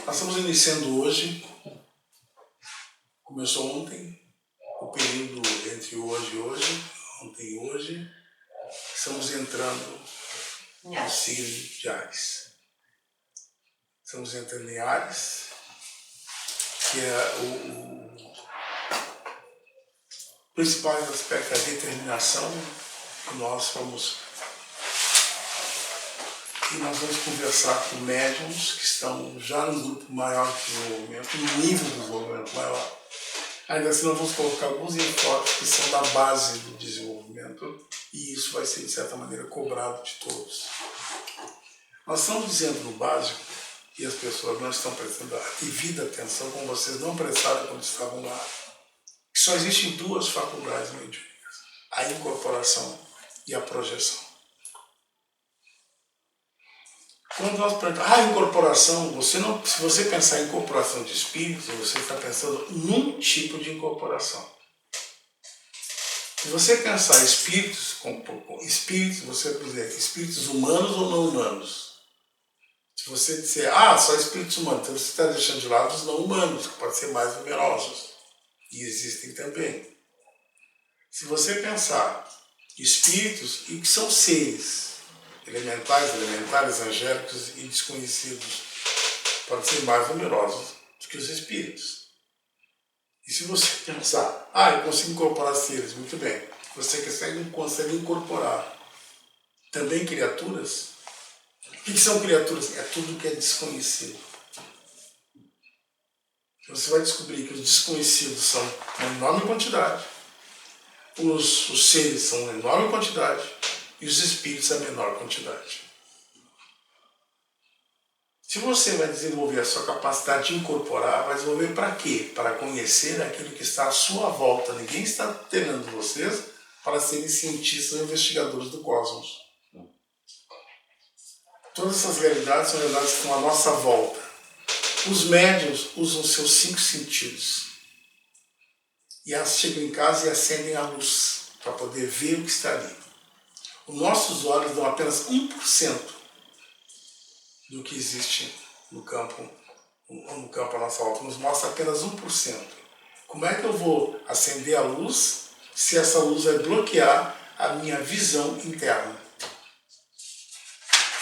Nós estamos iniciando hoje, começou ontem, o período entre hoje e hoje, ontem e hoje, estamos entrando no signo de Áries. Estamos entrando em Áries, que é o principal aspecto da determinação que nós vamos. E nós vamos conversar com médiums que estão já num grupo maior de desenvolvimento, num nível de desenvolvimento maior. Ainda assim, nós vamos colocar alguns enfoques que são da base do desenvolvimento e isso vai ser, de certa maneira, cobrado de todos. Nós estamos dizendo no básico, e as pessoas não estão prestando a devida atenção, como vocês não prestaram quando estavam lá, que só existem duas faculdades mediúnicas, a incorporação e a projeção. Quando nós perguntamos, incorporação, se você pensar em incorporação de espíritos, você está pensando num tipo de incorporação. Se você pensar espíritos, você dizer espíritos humanos ou não humanos. Se você disser, só espíritos humanos, então você está deixando de lado os não humanos, que podem ser mais numerosos. E existem também. Se você pensar espíritos, e que são seres, elementares, angélicos e desconhecidos, podem ser mais numerosos do que os espíritos. E se você pensar, eu consigo incorporar seres, muito bem, você consegue incorporar também criaturas? O que são criaturas? É tudo que é desconhecido. Você vai descobrir que os desconhecidos são uma enorme quantidade, os seres são uma enorme quantidade, e os espíritos a menor quantidade. Se você vai desenvolver a sua capacidade de incorporar, vai desenvolver para quê? Para conhecer aquilo que está à sua volta. Ninguém está treinando vocês para serem cientistas ou investigadores do cosmos. Todas essas realidades são realidades que estão à nossa volta. Os médiuns usam seus 5 sentidos. E elas chegam em casa e acendem a luz para poder ver o que está ali. Os nossos olhos dão apenas 1% do que existe no campo à nossa volta. Nos mostra apenas 1%. Como é que eu vou acender a luz se essa luz vai bloquear a minha visão interna?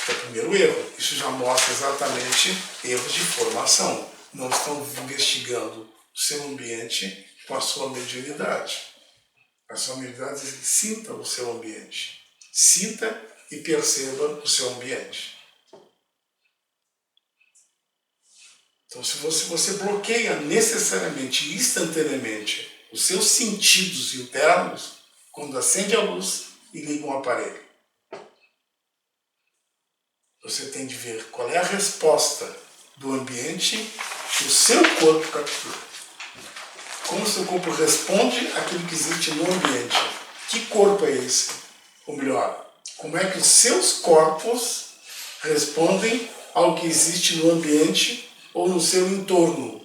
É o primeiro erro. Isso já mostra exatamente erros de formação. Não estão investigando o seu ambiente com a sua mediunidade. A sua mediunidade diz que sinta o seu ambiente. Sinta e perceba o seu ambiente. Então, se você bloqueia necessariamente e instantaneamente os seus sentidos internos, quando acende a luz e liga um aparelho, você tem de ver qual é a resposta do ambiente que o seu corpo captura. Como o seu corpo responde àquilo que existe no ambiente. Que corpo é esse? Ou melhor, como é que os seus corpos respondem ao que existe no ambiente ou no seu entorno,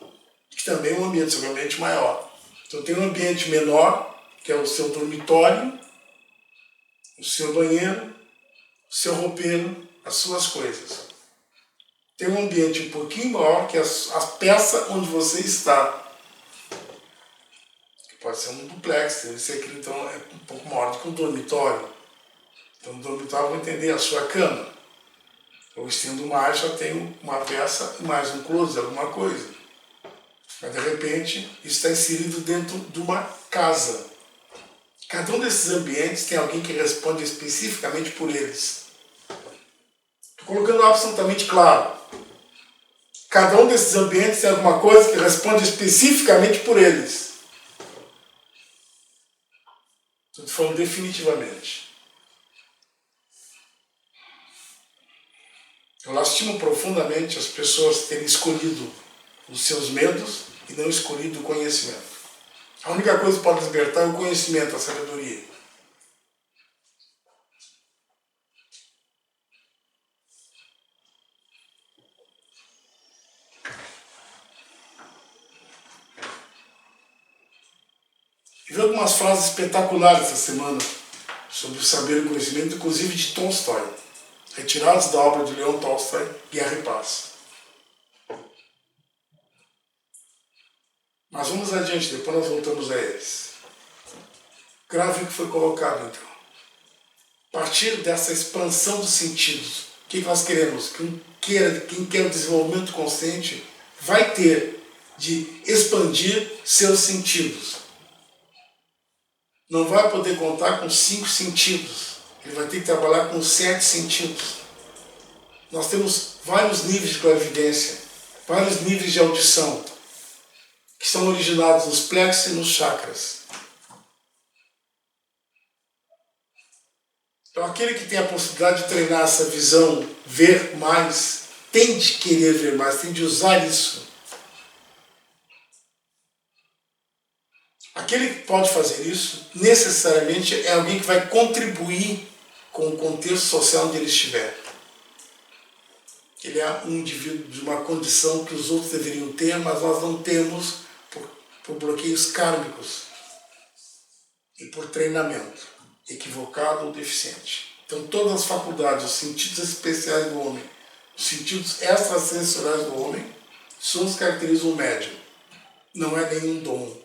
que também é um ambiente maior. Então tem um ambiente menor, que é o seu dormitório, o seu banheiro, o seu roupeiro, as suas coisas. Tem um ambiente um pouquinho maior, que é a peça onde você está. Que pode ser um duplex, deve ser aquilo, então é um pouco maior do que um dormitório. Então no dormitório eu vou entender a sua cama. Eu estendo mais, já tenho uma peça e mais um closet, alguma coisa. Mas de repente isso está inserido dentro de uma casa. Cada um desses ambientes tem alguém que responde especificamente por eles. Estou colocando absolutamente claro. Cada um desses ambientes tem alguma coisa que responde especificamente por eles. Estou falando definitivamente. Eu lastimo profundamente as pessoas terem escolhido os seus medos e não escolhido o conhecimento. A única coisa que pode libertar é o conhecimento, a sabedoria. Eu vi algumas frases espetaculares essa semana sobre o saber e o conhecimento, inclusive de Tolstói, retiradas da obra de Leon Tolstói, Guerra e Paz. Mas vamos adiante, depois nós voltamos a eles. Grave o que foi colocado, então. A partir dessa expansão dos sentidos, o que nós queremos? Quem quer o desenvolvimento consciente vai ter de expandir seus sentidos. Não vai poder contar com 5 sentidos. Ele vai ter que trabalhar com 7 sentidos. Nós temos vários níveis de clarividência, vários níveis de audição, que são originados nos plexos e nos chakras. Então aquele que tem a possibilidade de treinar essa visão, ver mais, tem de querer ver mais, tem de usar isso. Aquele que pode fazer isso, necessariamente, é alguém que vai contribuir com o contexto social onde ele estiver. Ele é um indivíduo de uma condição que os outros deveriam ter, mas nós não temos por bloqueios kármicos e por treinamento equivocado ou deficiente. Então todas as faculdades, os sentidos especiais do homem, os sentidos extrasensoriais do homem, são os que caracterizam o médium. Não é nenhum dom.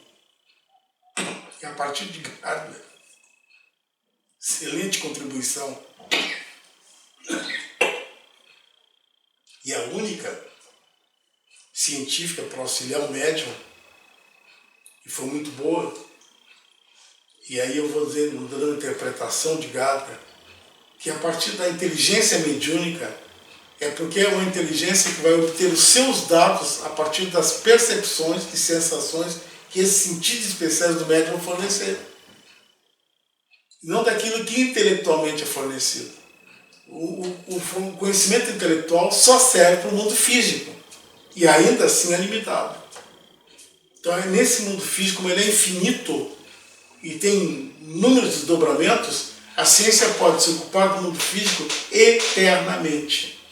É a partir de Gardner. Excelente contribuição. E a única científica para auxiliar o médium, e foi muito boa, e aí eu vou dizer, dando a interpretação de Gardner, que a partir da inteligência mediúnica, é porque é uma inteligência que vai obter os seus dados a partir das percepções e sensações que esses sentidos especiais do médium vão fornecer. Não daquilo que intelectualmente é fornecido. O conhecimento intelectual só serve para o mundo físico. E ainda assim é limitado. Então é nesse mundo físico, como ele é infinito e tem inúmeros desdobramentos, a ciência pode se ocupar do mundo físico eternamente.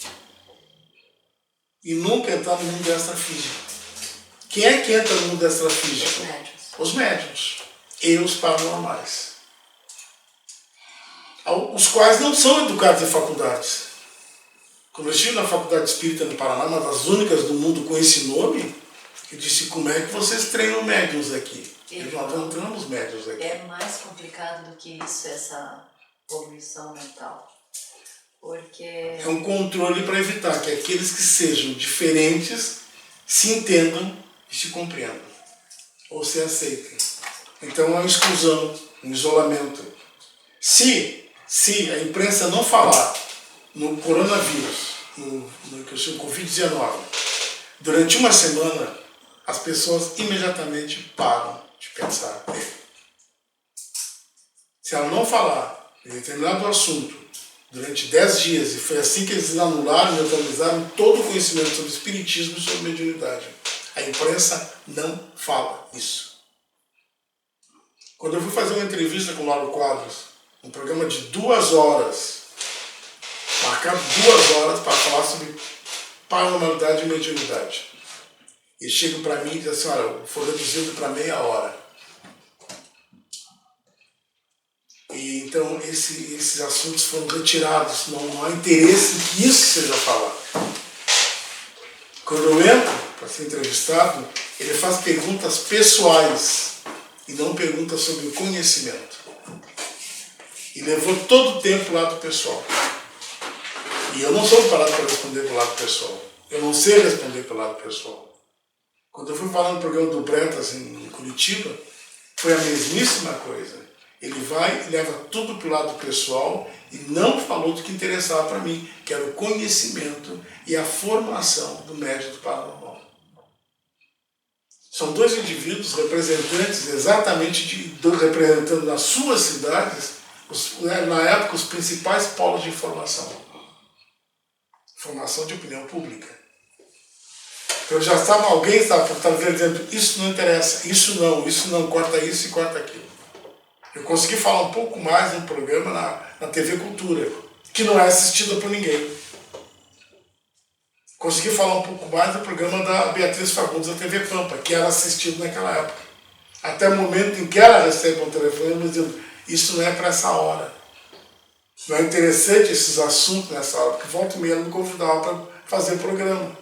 E nunca entrar no mundo extrafísico. Quem é que entra no mundo extrafísico? Os médiuns. Os médiuns e os paranormais. Os quais não são educados em faculdades. Quando eu estive na Faculdade Espírita no Paraná, uma das únicas do mundo com esse nome, eu disse, como é que vocês treinam médiuns aqui? Nós não treinamos médiuns aqui. É mais complicado do que isso, essa poluição mental. Porque... É um controle para evitar que aqueles que sejam diferentes se entendam e se compreendam. Ou se aceitem. Então é uma exclusão, um isolamento. Se a imprensa não falar no coronavírus, no Covid-19, durante uma semana, as pessoas imediatamente param de pensar nele. Se ela não falar em determinado assunto durante 10 dias, e foi assim que eles anularam e neutralizaram todo o conhecimento sobre espiritismo e sobre mediunidade, a imprensa não fala isso. Quando eu fui fazer uma entrevista com o Lauro Quadros, um programa de 2 horas, marcado 2 horas para falar sobre paranormalidade e mediunidade. E chegam para mim e dizem assim, olha, foi reduzido para meia hora. E então esses assuntos foram retirados, não há interesse que isso seja falado. Quando eu entro para ser entrevistado, ele faz perguntas pessoais e não perguntas sobre o conhecimento. E levou todo o tempo para o lado pessoal. E eu não sou preparado para responder pelo lado pessoal. Eu não sei responder pelo lado pessoal. Quando eu fui falar no programa do Bretas em Curitiba, foi a mesmíssima coisa. Ele vai e leva tudo para o lado pessoal e não falou do que interessava para mim, que era o conhecimento e a formação do médium do paranormal. São 2 indivíduos representantes exatamente representando nas suas cidades, na época, os principais polos de informação. Formação de opinião pública. Então alguém estava dizendo, isso não interessa, isso não, corta isso e corta aquilo. Eu consegui falar um pouco mais no programa na TV Cultura, que não é assistida por ninguém. Consegui falar um pouco mais no programa da Beatriz Fagundes da TV Pampa, que era assistido naquela época. Até o momento em que ela recebe um telefone dizendo, isso não é para essa hora. Não é interessante esses assuntos nessa hora, porque volta e meia ela me convidava para fazer o programa.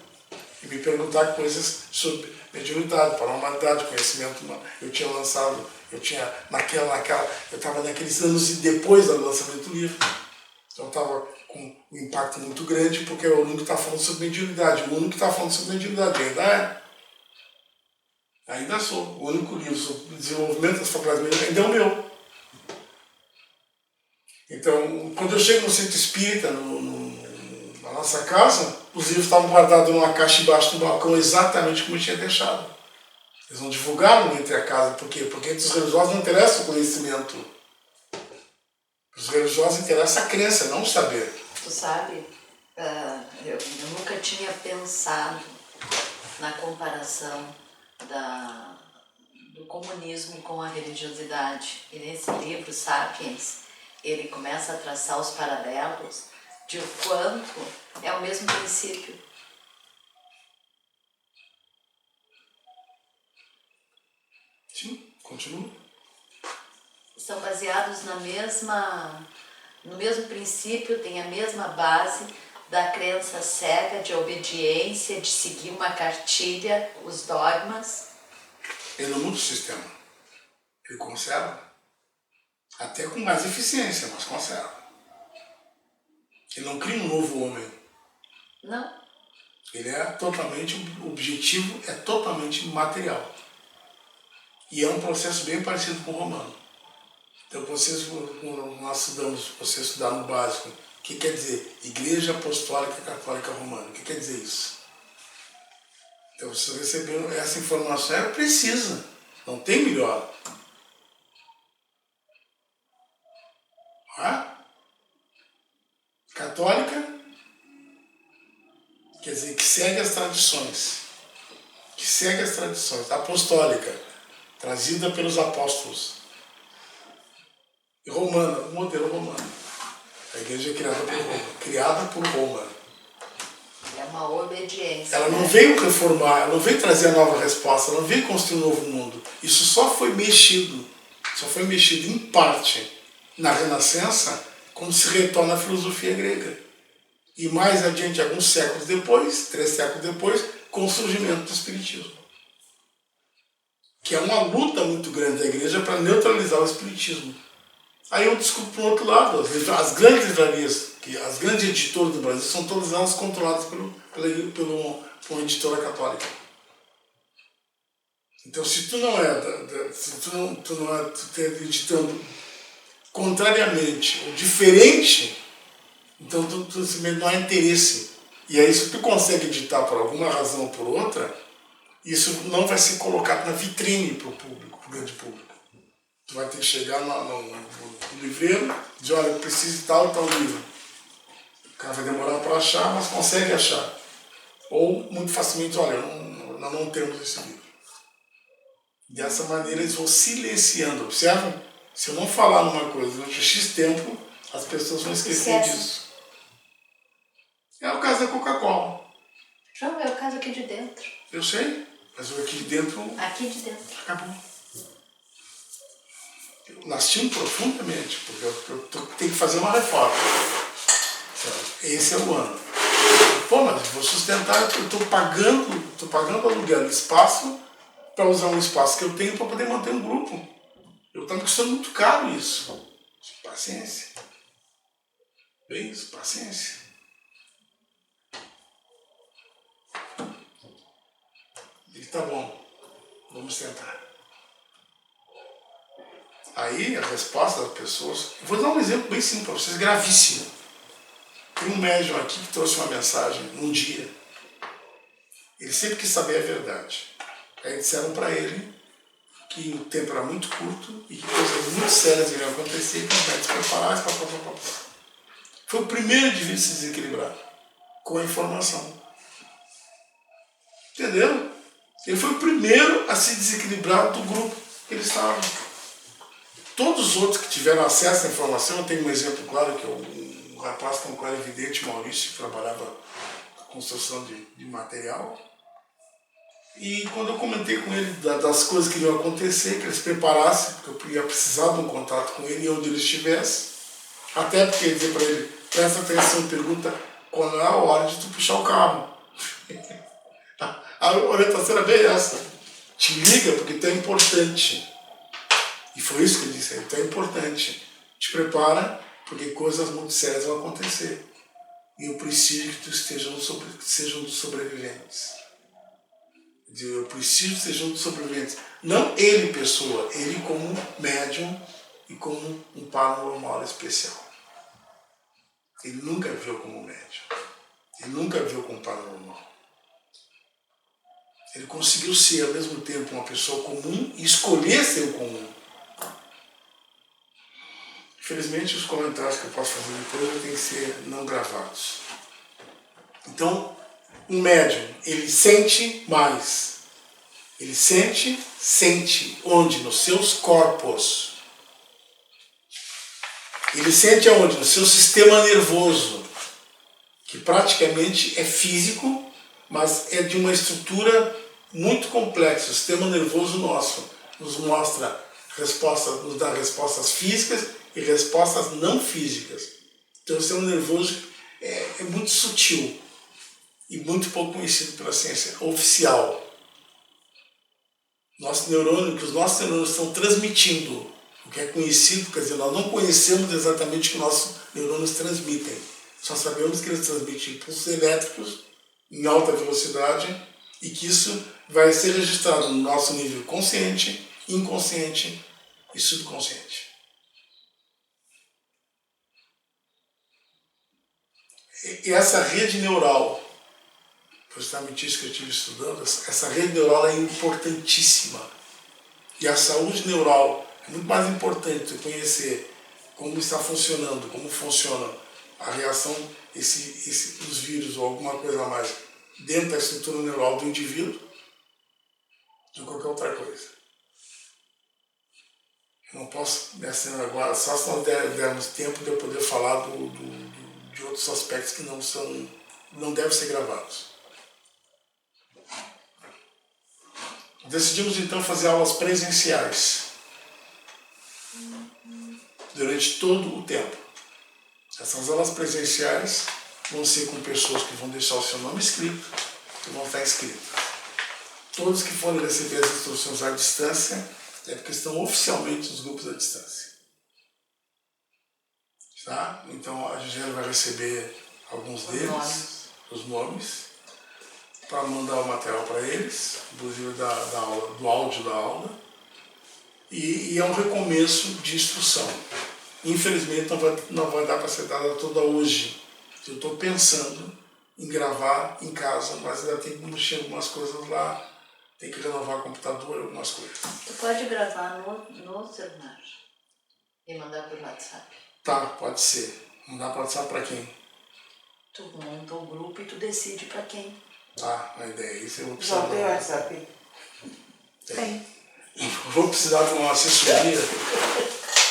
e me perguntar coisas sobre mediunidade, paranormalidade, conhecimento humano. Eu tinha lançado, eu estava naqueles anos e depois do lançamento do livro. Então eu estava com um impacto muito grande, porque é o único que está falando sobre mediunidade. O único que está falando sobre mediunidade ainda é. Ainda sou. O único livro sobre desenvolvimento das faculdades mediúnicas ainda é o meu. Então, quando eu chego no centro espírita, na nossa casa, os livros estavam guardados numa caixa embaixo do balcão, exatamente como eu tinha deixado. Eles não divulgaram entre a casa. Por quê? Porque entre os religiosos não interessa o conhecimento. Os religiosos interessa a crença, não o saber. Tu sabe, eu nunca tinha pensado na comparação do comunismo com a religiosidade. E nesse livro, Sapiens, ele começa a traçar os paralelos de o quanto é o mesmo princípio. Sim, continua. São baseados no mesmo princípio, tem a mesma base da crença cega de obediência, de seguir uma cartilha, os dogmas. Ele não muda o sistema. Ele conserva. Até com mais eficiência, mas conserva. Ele não cria um novo homem. Não. Ele é totalmente, o objetivo é totalmente material. E é um processo bem parecido com o romano. Então, nós estudamos, você estudar no básico, o que quer dizer Igreja Apostólica Católica Romana? O que quer dizer isso? Então, você recebeu essa informação, é precisa, não tem melhor. Católica quer dizer que segue as tradições. Que segue as tradições. Apostólica, trazida pelos apóstolos. E romana, o modelo romano. A igreja é criada por Roma. É uma obediência. Ela não veio reformar, ela não veio trazer a nova resposta, ela não veio construir um novo mundo. Isso só foi mexido em parte na Renascença, quando se retorna à filosofia grega. E mais adiante, alguns séculos depois, 3 séculos depois, com o surgimento do Espiritismo. Que é uma luta muito grande da igreja para neutralizar o Espiritismo. Aí eu desculpo para o outro lado, as grandes livrarias, as grandes editoras do Brasil, são todas elas controladas por uma editora católica. Então, se tu não é, tu tá editando contrariamente ou diferente, então tu simplesmente não há interesse. E aí, se tu consegue editar por alguma razão ou por outra, isso não vai ser colocado na vitrine para o público, para o grande público. Tu vai ter que chegar no livreiro e dizer, olha, eu preciso de tal e tal livro. O cara vai demorar para achar, mas consegue achar. Ou, muito facilmente, olha, nós não temos esse livro. Dessa maneira, eles vão silenciando. Observa? Se eu não falar numa coisa durante X tempo, as pessoas vão esquecer disso. É o caso da Coca-Cola. João, é o caso aqui de dentro. Eu sei, mas o aqui de dentro... Aqui de dentro. Acabou. Eu lastimo profundamente, porque eu tenho que fazer uma reforma. Esse é o ano. Pô, mas vou sustentar, eu estou pagando aluguel de espaço para usar um espaço que eu tenho para poder manter um grupo. Eu estou me custando muito caro isso. Paciência. Bem isso, paciência. E tá bom, vamos tentar. Aí a resposta das pessoas... Vou dar um exemplo bem simples para vocês, gravíssimo. Tem um médium aqui que trouxe uma mensagem um dia. Ele sempre quis saber a verdade. Aí disseram para ele que o tempo era muito curto e que coisas muito sérias iriam acontecer e que os médicos preparassem para. Foi o primeiro indivíduo a se desequilibrar com a informação. Entendeu? Ele foi o primeiro a se desequilibrar do grupo que ele estava. Todos os outros que tiveram acesso à informação, eu tenho um exemplo claro, que é um rapaz com claro evidente, Maurício, que trabalhava na construção de material. E quando eu comentei com ele das coisas que iriam acontecer, que eles preparassem, porque eu ia precisar de um contato com ele onde ele estivesse, até porque eu ia dizer para ele, presta atenção e pergunta quando é a hora de tu puxar o carro. A orientação era bem essa. Te liga porque tu é importante. E foi isso que ele disse, tu é importante. Te prepara porque coisas muito sérias vão acontecer. E eu preciso que tu seja um dos sobreviventes. Eu preciso que seja um dos sobreviventes. Não ele, pessoa, ele como médium e como um paranormal especial. Ele nunca viu como médium. Ele nunca viu como paranormal. Ele conseguiu ser ao mesmo tempo uma pessoa comum e escolher ser o comum. Infelizmente os comentários que eu posso fazer depois têm que ser não gravados. Então, um médium, ele sente mais. Ele sente onde? Nos seus corpos. Ele sente aonde? No seu sistema nervoso, que praticamente é físico, mas é de uma estrutura muito complexa. O sistema nervoso nosso nos mostra respostas, nos dá respostas físicas e respostas não físicas. Então o sistema nervoso é muito sutil e muito pouco conhecido pela ciência oficial. Nosso neurônio, que os nossos neurônios estão transmitindo, o que é conhecido, quer dizer, nós não conhecemos exatamente o que nossos neurônios transmitem. Só sabemos que eles transmitem impulsos elétricos em alta velocidade e que isso vai ser registrado no nosso nível consciente, inconsciente e subconsciente. E essa rede neural, justamente isso que eu estive estudando, essa rede neural é importantíssima. E a saúde neural é muito mais importante você conhecer como está funcionando, como funciona a reação dos vírus ou alguma coisa a mais dentro da estrutura neural do indivíduo do que qualquer outra coisa. Eu não posso, nessa agora, só se nós dermos tempo de eu poder falar de outros aspectos que não devem ser gravados. Decidimos então fazer aulas presenciais durante todo o tempo. Essas aulas presenciais vão ser com pessoas que vão deixar o seu nome escrito, que vão estar escritas. Todos que forem receber as instruções à distância é porque estão oficialmente nos grupos à distância. Tá? Então a Gisele vai receber alguns deles, os nomes, para mandar o material para eles, inclusive do áudio da aula. E é um recomeço de instrução. Infelizmente não vai dar para ser dada toda hoje. Eu estou pensando em gravar em casa, mas ainda tem que mexer algumas coisas lá, tem que renovar o computador, algumas coisas. Tu pode gravar no celular e mandar por WhatsApp. Tá, pode ser. Mandar para WhatsApp para quem? Tu monta o grupo e tu decide para quem. Tá, a ideia é isso. Eu vou precisar. Já tem WhatsApp? Tem. Eu vou precisar de uma assessoria,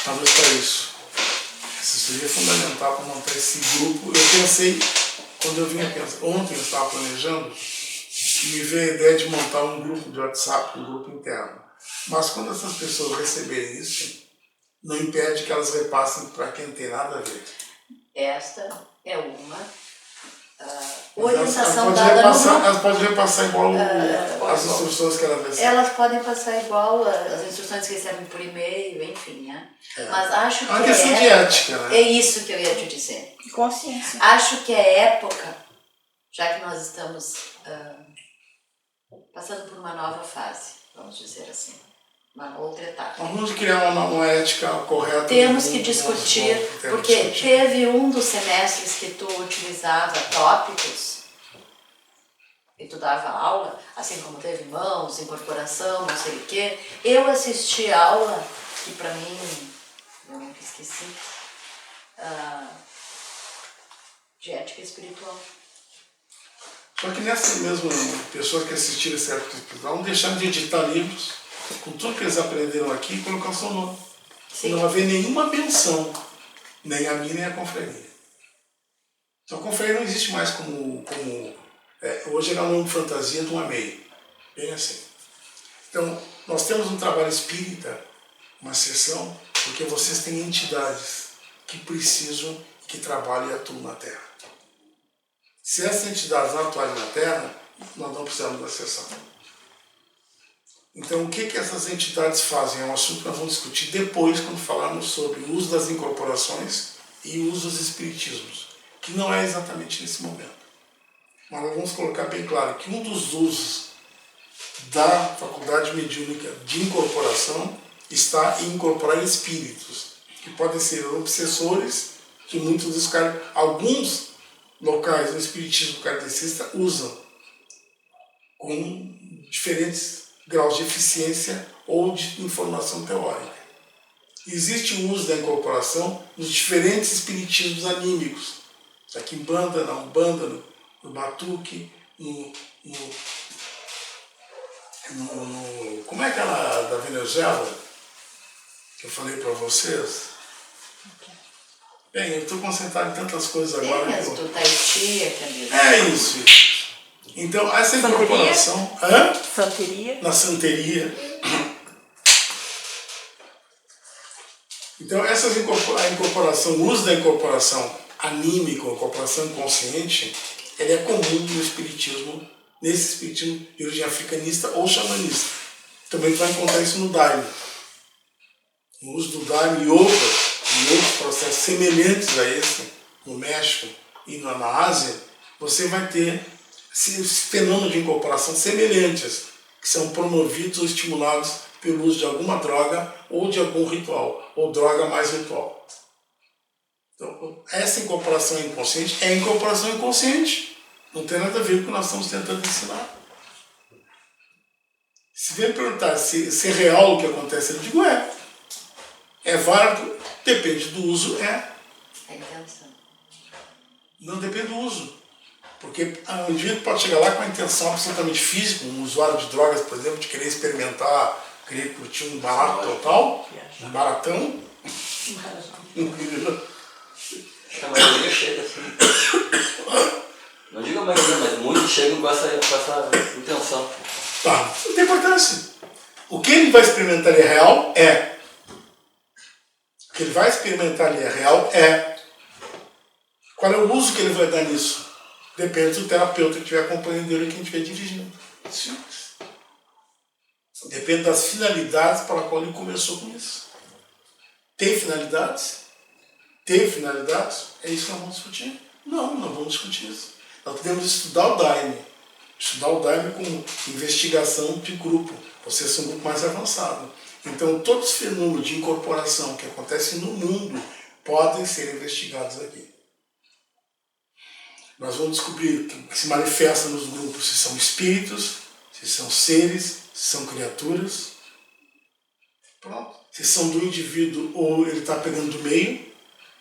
talvez para isso. Assessoria é fundamental para montar esse grupo. Eu pensei, quando eu vinha pensar, ontem eu estava planejando, me veio a ideia de montar um grupo de WhatsApp, um grupo interno. Mas quando essas pessoas receberem isso, não impede que elas repassem para quem não tem nada a ver. Esta é uma orientação dada no grupo. Elas podem repassar igual as instruções que elas recebem. Elas podem passar igual as instruções que recebem por e-mail, enfim, né? É. Mas acho que é uma questão de ética, né? é isso que eu ia te dizer. Consciência. Acho que é época, já que nós estamos passando por uma nova fase, vamos dizer assim, uma outra etapa. Nós vamos criar uma ética correta. Temos que discutir, porque teve um dos semestres que tu utilizava tópicos e tu dava aula, assim como teve mãos, incorporação, não sei o quê. Eu assisti aula, que para mim, eu nunca esqueci, de ética espiritual. Só que nessa mesma pessoas que assistiram essa ética espiritual não deixaram de editar livros com tudo que eles aprenderam aqui e colocar o seu nome. Sim. Não haver nenhuma menção, nem a minha nem a confraria. Então a confraria não existe mais como hoje é um nome de fantasia de um e-mail. Bem assim. Então, nós temos um trabalho espírita, uma sessão, porque vocês têm entidades que precisam, que trabalham e atuam na Terra. Se essas entidades não atuarem na Terra, nós não precisamos da sessão. Então, o que essas entidades fazem? É um assunto que nós vamos discutir depois, quando falarmos sobre o uso das incorporações e o uso dos espiritismos, que não é exatamente nesse momento. Mas nós vamos colocar bem claro que um dos usos da faculdade mediúnica de incorporação está em incorporar espíritos, que podem ser obsessores, que alguns locais no espiritismo kardecista usam, com diferentes graus de eficiência ou de informação teórica. Existe o uso da incorporação nos diferentes espiritismos anímicos, na Quimbanda, na Umbanda, no Batuque, como é aquela da Venezuela que eu falei para vocês? Bem, eu estou concentrado em tantas coisas agora. Tem as do Tahiti, aquele... É isso. Então, essa incorporação... Hã? Santeria. Na santeria. Então, a incorporação, o uso da incorporação anímica, a incorporação inconsciente, ele é comum no espiritismo, nesse espiritismo de origem africanista ou xamanista. Também vai encontrar isso no Daime. O uso do Daime e outros processos semelhantes a esse, no México e na Ásia, você vai ter esses fenômenos de incorporação semelhantes, que são promovidos ou estimulados pelo uso de alguma droga ou de algum ritual, ou droga mais ritual. Então, essa incorporação inconsciente é incorporação inconsciente. Não tem nada a ver com o que nós estamos tentando ensinar. Se vem perguntar se é real o que acontece, eu digo é válido, depende do uso, A intenção. Não depende do uso. Porque o indivíduo pode chegar lá com a intenção absolutamente física, um usuário de drogas, por exemplo, de querer experimentar, querer curtir um barato total, um baratão. A maioria chega assim. Não digo a maioria, mas muitos chegam com essa intenção. Tá, não tem importância. O que ele vai experimentar ali é real? É. O que ele vai experimentar ali é real? É. Qual é o uso que ele vai dar nisso? Depende do terapeuta que estiver acompanhando ele e quem estiver dirigindo. Simples. Depende das finalidades para a qual ele começou com isso. Tem finalidades? Tem finalidades? É isso que nós vamos discutir? Não vamos discutir isso. Nós podemos estudar o Daime. Estudar o Daime com investigação de grupo. Vocês são um grupo mais avançado. Então, todos os fenômenos de incorporação que acontecem no mundo podem ser investigados aqui. Nós vamos descobrir que se manifesta nos grupos se são espíritos, se são seres, se são criaturas. Pronto. Se são do indivíduo ou ele está pegando do meio,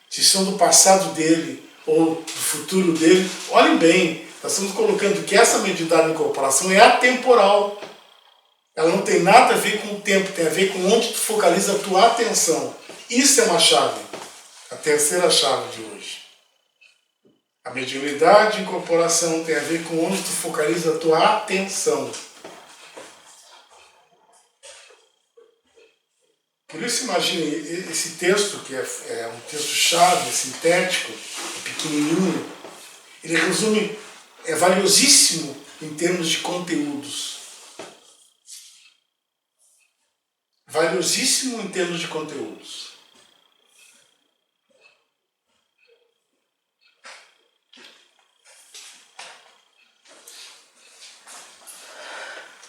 se são do passado dele ou do futuro dele. Olhem bem, nós estamos colocando que essa mediunidade de incorporação é atemporal. Ela não tem nada a ver com o tempo, tem a ver com onde tu focaliza a tua atenção. Isso é uma chave, a terceira chave de hoje. A mediunidade de incorporação tem a ver com onde tu focaliza a tua atenção. Por isso imagine esse texto, que é um texto-chave, sintético, pequenininho, ele resume, é valiosíssimo em termos de conteúdos. Valiosíssimo em termos de conteúdos.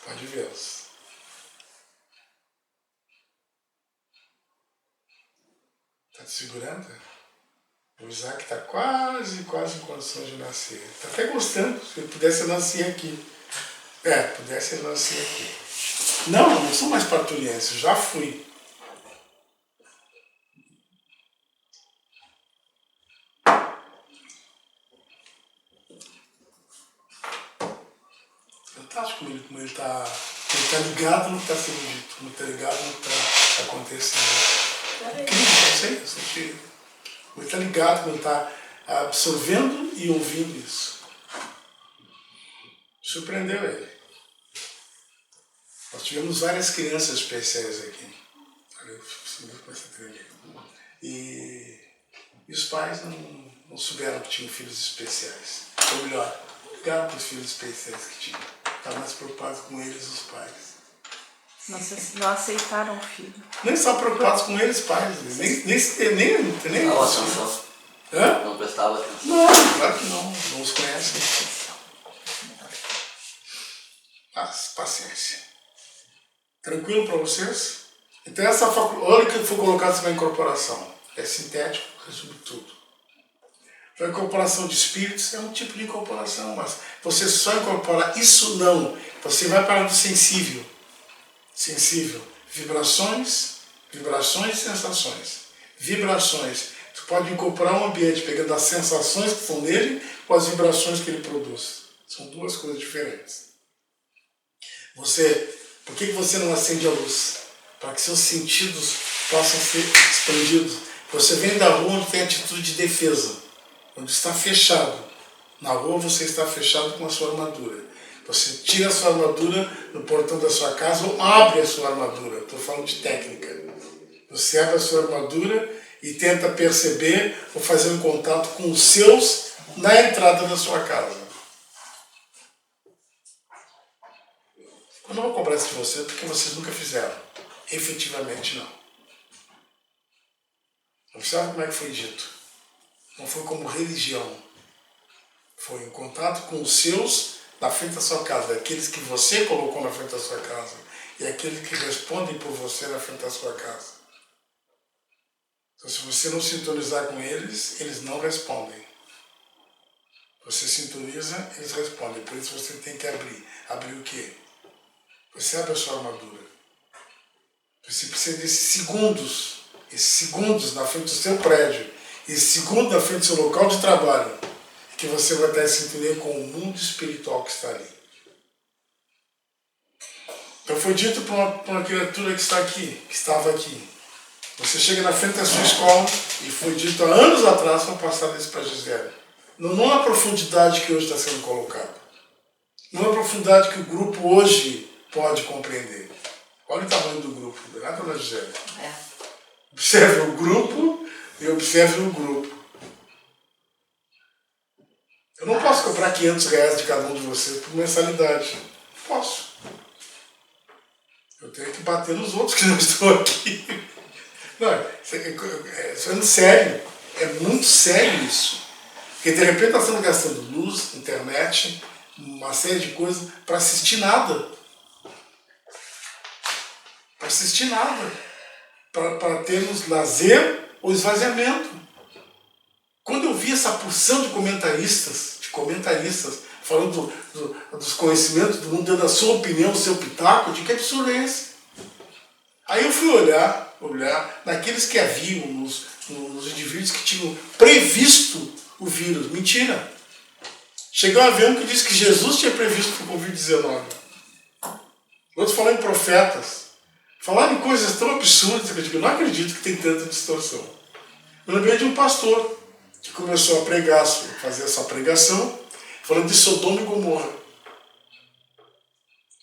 Pode ver. Está te segurando? O Isaac está quase em condições de nascer. Está até gostando. Se ele pudesse, eu nascia aqui. Pudesse, eu nascia aqui. Não sou mais parturiense, já fui. Fantástico como ele está ligado no que está sendo dito, como está ligado no que está acontecendo. Incrível, não sei. Ele está ligado, ele está absorvendo e ouvindo isso. Surpreendeu ele. Nós tivemos várias crianças especiais aqui. E os pais não souberam que tinham filhos especiais. Ou melhor, Ligaram para os filhos especiais que tinham. Estavam mais preocupados com eles, os pais. Não aceitaram o filho. Nem só preocupados com eles, pais. Nem Não prestava atenção. Hã? Não prestava atenção. Não, claro que não. Não os conhecem. Paciência. Tranquilo para vocês? Então essa olha o que foi colocado na incorporação. É sintético, resume tudo. A incorporação de espíritos é um tipo de incorporação, mas você só incorpora isso não. Você vai para o sensível. Sensível. Vibrações e sensações. Vibrações. Tu pode incorporar um ambiente pegando as sensações que estão nele ou as vibrações que ele produz. São duas coisas diferentes. Por que você não acende a luz? Para que seus sentidos possam ser expandidos. Você vem da rua onde tem atitude de defesa, onde está fechado. Na rua você está fechado com a sua armadura. Você tira a sua armadura no portão da sua casa ou abre a sua armadura. Estou falando de técnica. Você abre a sua armadura e tenta perceber ou fazer um contato com os seus na entrada da sua casa. Eu não vou cobrar isso de vocês porque vocês nunca fizeram. Efetivamente não. Observe como é que foi dito. Não foi como religião. Foi em contato com os seus na frente da sua casa. Aqueles que você colocou na frente da sua casa. E aqueles que respondem por você na frente da sua casa. Então se você não sintonizar com eles, eles não respondem. Você sintoniza, eles respondem. Por isso você tem que abrir. Abrir o quê? Você abre a sua armadura. Você precisa desses segundos na frente do seu prédio, esses segundos na frente do seu local de trabalho, que você vai estar em sintonia com o mundo espiritual que está ali. Então foi dito para uma criatura que está aqui, que estava aqui. Você chega na frente da sua escola, e foi dito há anos atrás, para passar isso para a Gisele. Não a profundidade que hoje está sendo colocada. Não a profundidade que o grupo hoje pode compreender. Olha o tamanho do grupo, não é, dona Gisele? Observe o grupo e observe o grupo. Eu não posso comprar R$500 de cada um de vocês por mensalidade. Não posso. Eu tenho que bater nos outros que não estão aqui. Não, sendo sério, é muito sério isso. Porque de repente nós estamos gastando luz, internet, uma série de coisas para assistir nada. Para assistir nada. Para termos lazer ou esvaziamento. Quando eu vi essa porção de comentaristas falando dos conhecimentos do mundo, dando a sua opinião, o seu pitaco, de que absurdo é esse? Aí eu fui olhar naqueles que haviam, nos indivíduos que tinham previsto o vírus. Mentira! Chegou um avião que disse que Jesus tinha previsto o Covid-19. Outros falam em profetas. Falaram em coisas tão absurdas que eu digo, não acredito que tem tanta distorção. Eu lembrei de um pastor que começou a pregar, fazer essa pregação, falando de Sodoma e Gomorra.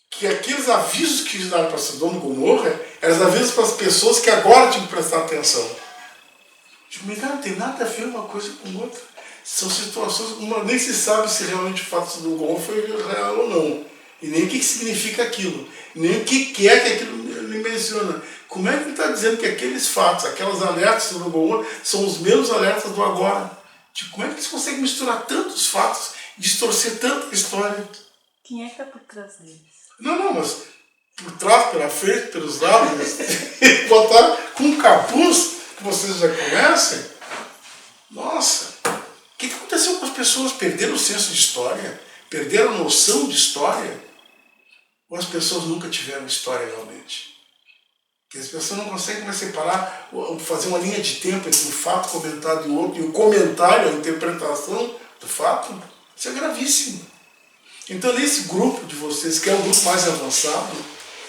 Que aqueles avisos que daram para Sodoma e Gomorra eram avisos para as pessoas que agora tinham que prestar atenção. Eu digo, mas cara, não tem nada a ver uma coisa com outra. São situações, nem se sabe se realmente o fato de Sodoma e Gomorra foi real ou não. E nem o que significa aquilo. Nem o que é que aquilo ele menciona. Como é que ele está dizendo que aqueles fatos, aquelas alertas do Gomorra são os mesmos alertas do agora? Tipo, como é que eles conseguem misturar tantos fatos, distorcer tanta história? Quem é que está por trás deles? Não, mas por trás, pela frente, pelos lados, botar com um capuz que vocês já conhecem. Nossa, o que aconteceu com as pessoas? Perderam o senso de história? Perderam a noção de história? Ou as pessoas nunca tiveram história realmente? Que as pessoas não conseguem mais separar, fazer uma linha de tempo entre um fato comentado e o outro, e o comentário, a interpretação do fato. Isso é gravíssimo. Então, nesse grupo de vocês, que é um grupo mais avançado,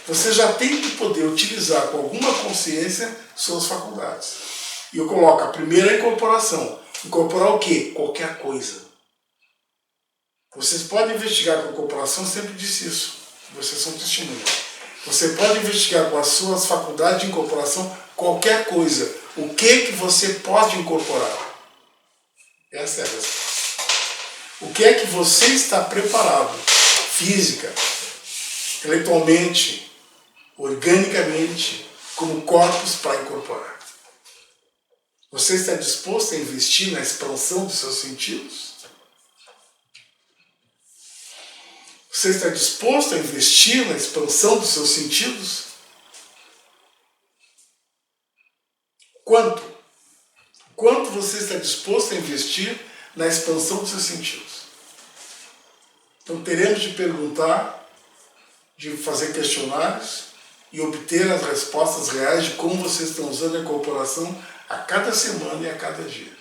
você já tem que poder utilizar com alguma consciência suas faculdades. E eu coloco a primeira incorporação. Incorporar o quê? Qualquer coisa. Vocês podem investigar com a incorporação, eu sempre disse isso. Vocês são testemunhas. Você pode investigar com as suas faculdades de incorporação qualquer coisa. O que você pode incorporar? Essa é a resposta. O que é que você está preparado, física, intelectualmente, organicamente, como corpos para incorporar? Você está disposto a investir na expansão dos seus sentidos? Você está disposto a investir na expansão dos seus sentidos? Quanto? Quanto você está disposto a investir na expansão dos seus sentidos? Então teremos de perguntar, de fazer questionários e obter as respostas reais de como vocês estão usando a incorporação a cada semana e a cada dia.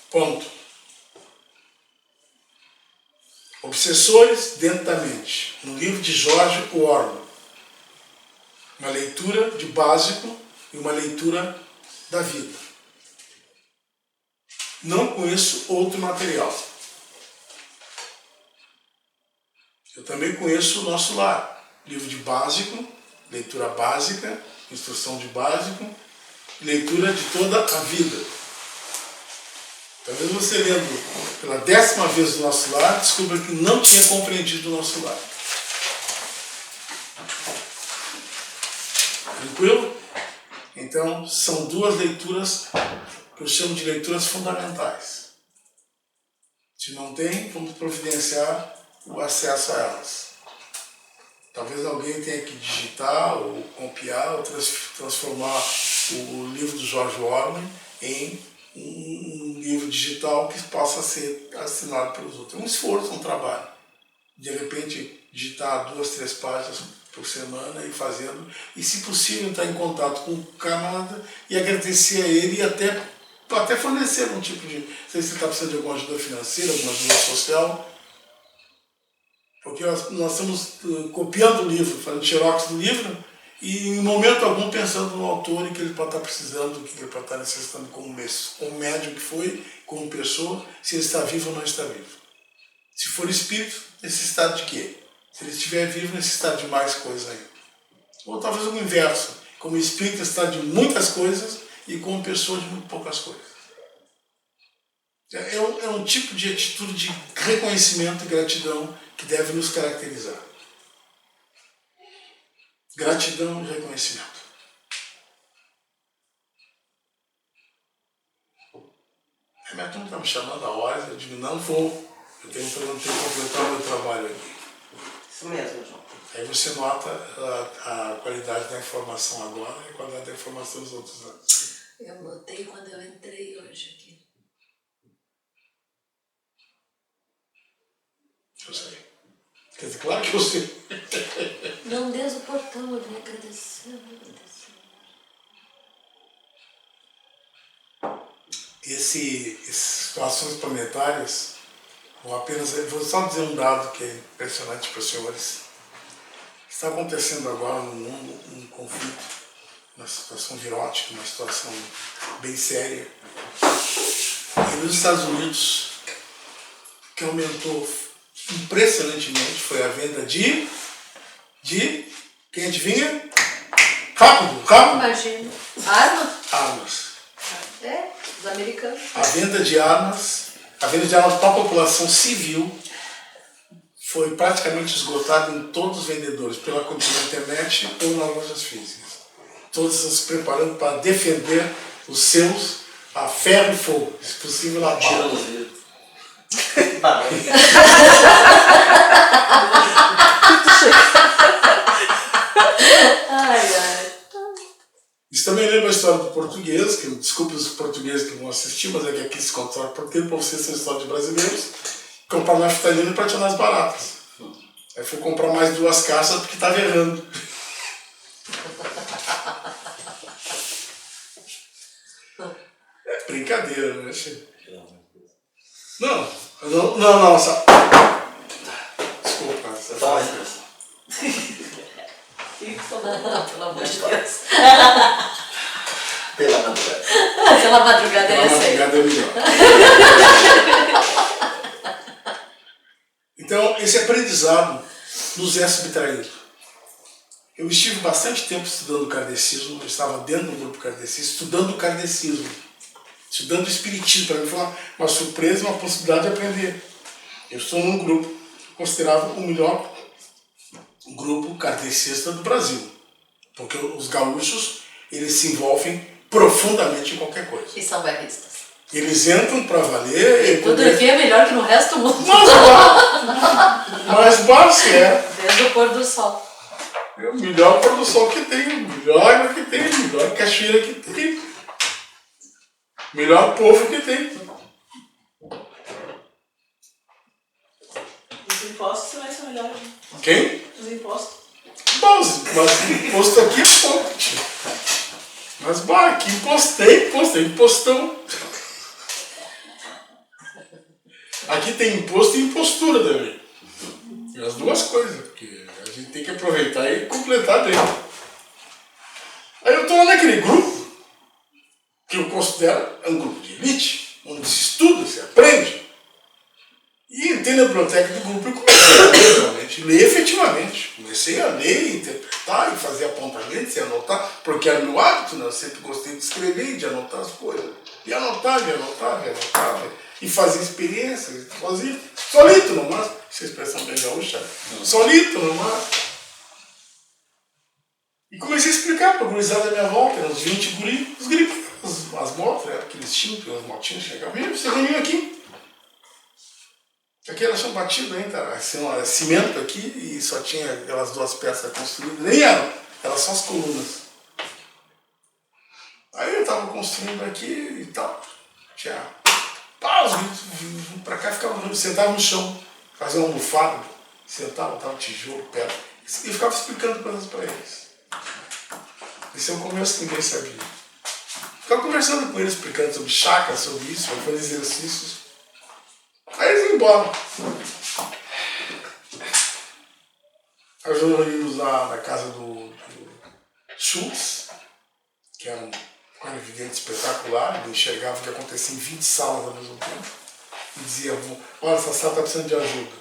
Ponto. Obsessores dentro da mente. Um livro de George Orwell. Uma leitura de básico e uma leitura da vida. Não conheço outro material. Eu também conheço o Nosso Lar. Livro de básico, leitura básica, instrução de básico, leitura de toda a vida. Talvez você lendo pela 10ª vez o Nosso Lar, descubra que não tinha compreendido o Nosso Lar. Tranquilo? Então, são duas leituras que eu chamo de leituras fundamentais. Se não tem, vamos providenciar o acesso a elas. Talvez alguém tenha que digitar, ou copiar, ou transformar o livro do George Orwell em um livro digital que possa ser assinado pelos outros. É um esforço, um trabalho. De repente, digitar 2, 3 páginas por semana e fazendo, e se possível entrar em contato com o camarada e agradecer a ele e até fornecer algum tipo de, não sei se você está precisando de alguma ajuda financeira, alguma ajuda social, porque nós estamos copiando o livro, fazendo xerox do livro, e em momento algum pensando no autor e que ele pode estar precisando, que ele pode estar necessitando como médium que foi, como pessoa, se ele está vivo ou não está vivo. Se for espírito, necessitar de quê? Se ele estiver vivo, necessitar de mais coisas ainda. Ou talvez o inverso, como espírito necessitar de muitas coisas e como pessoa de muito poucas coisas. É um tipo de atitude de reconhecimento e gratidão que deve nos caracterizar. Gratidão e reconhecimento. A minha turma está me chamando a hora, eu digo, não vou. Eu tenho que completar o meu trabalho aqui. Isso mesmo, João. Aí você nota a qualidade da informação agora e a qualidade da informação dos outros anos. Eu notei quando eu entrei hoje aqui. Eu sei. Quer dizer, claro que eu sei. Não, desde o portão eu vim agradecendo. Essas situações planetárias, vou só dizer um dado que é impressionante para os senhores. Está acontecendo agora no mundo um conflito, uma situação virótica, uma situação bem séria. E nos Estados Unidos, que aumentou impressionantemente foi a venda de quem adivinha? Rápido! Imagina. Armas. É, os americanos. A venda de armas para a população civil foi praticamente esgotada em todos os vendedores, pela internet ou nas lojas físicas. Todos estão se preparando para defender os seus a ferro e fogo, se possível a bala. Isso também lembra a história do português, que desculpe os portugueses que vão assistir, mas é que aqui se conta a história portuguesa, para vocês essa história de brasileiros, comprar naftalina para tirar as baratas. Aí fui comprar mais 2 caixas porque estava errando. É brincadeira, né, Chico? Não. Desculpa. Você tá mais pressa. Não, pelo amor de Deus. Pela madrugada. Pela madrugada é essa aí. Pela madrugada é melhor. Então, esse aprendizado nos é subtraído. Eu estive bastante tempo estudando o kardecismo, eu estava dentro do grupo kardecista, estudando o kardecismo, estudando o espiritismo. Para mim foi uma surpresa, uma possibilidade de aprender. Eu estou num grupo considerado o melhor grupo kardecista do Brasil, porque os gaúchos, eles se envolvem profundamente em qualquer coisa. E são bairristas. Eles entram para valer. Tudo aqui é melhor que no resto do mundo. Mas basta, Desde o pôr do sol. É o melhor pôr do sol que tem, melhor água que tem, melhor cachoeira que tem, melhor povo que tem. Os impostos vai ser melhor. Né? Quem? Os impostos. Bom, mas imposto aqui é pouco, tio. Mas, bah, aqui impostão. Aqui tem imposto e impostura também. As duas coisas, porque a gente tem que aproveitar e completar bem. Aí eu estou lá naquele grupo, que eu considero um grupo de elite, onde se estuda, se aprende. E entrei na biblioteca do grupo e comecei a ler realmente, ler efetivamente. Comecei a ler, interpretar e fazer apontamentos e anotar, porque era meu hábito, né? Eu sempre gostei de escrever e de anotar as coisas. E anotava. E fazia experiências, fazia solito no máximo. Essa expressão bem gaúcha. Solito no máximo. E comecei a explicar para a gurizada da minha volta, uns 20 guris, os guris, as motos, aqueles tintos, as motinhas chegavam, e você veio aqui. Aqui elas tinham batido ainda, assim, cimento aqui e só tinha aquelas duas peças construídas, nem eram só as colunas. Aí eu estava construindo aqui e tal, tinha os gritos vinham pra cá, ficava sentava no chão, fazia uma almofada, sentava, tava tijolo, pedra, e ficava explicando coisas para eles. Esse é o começo que ninguém sabia. Ficava conversando com eles, explicando sobre chakra, sobre isso, fazendo exercícios. Aí eles iam embora. Aí nós reunimos lá na casa do Schultz, que era um evidente espetacular, ele enxergava o que acontecia em 20 salas ao mesmo tempo, e dizia, olha, essa sala está precisando de ajuda.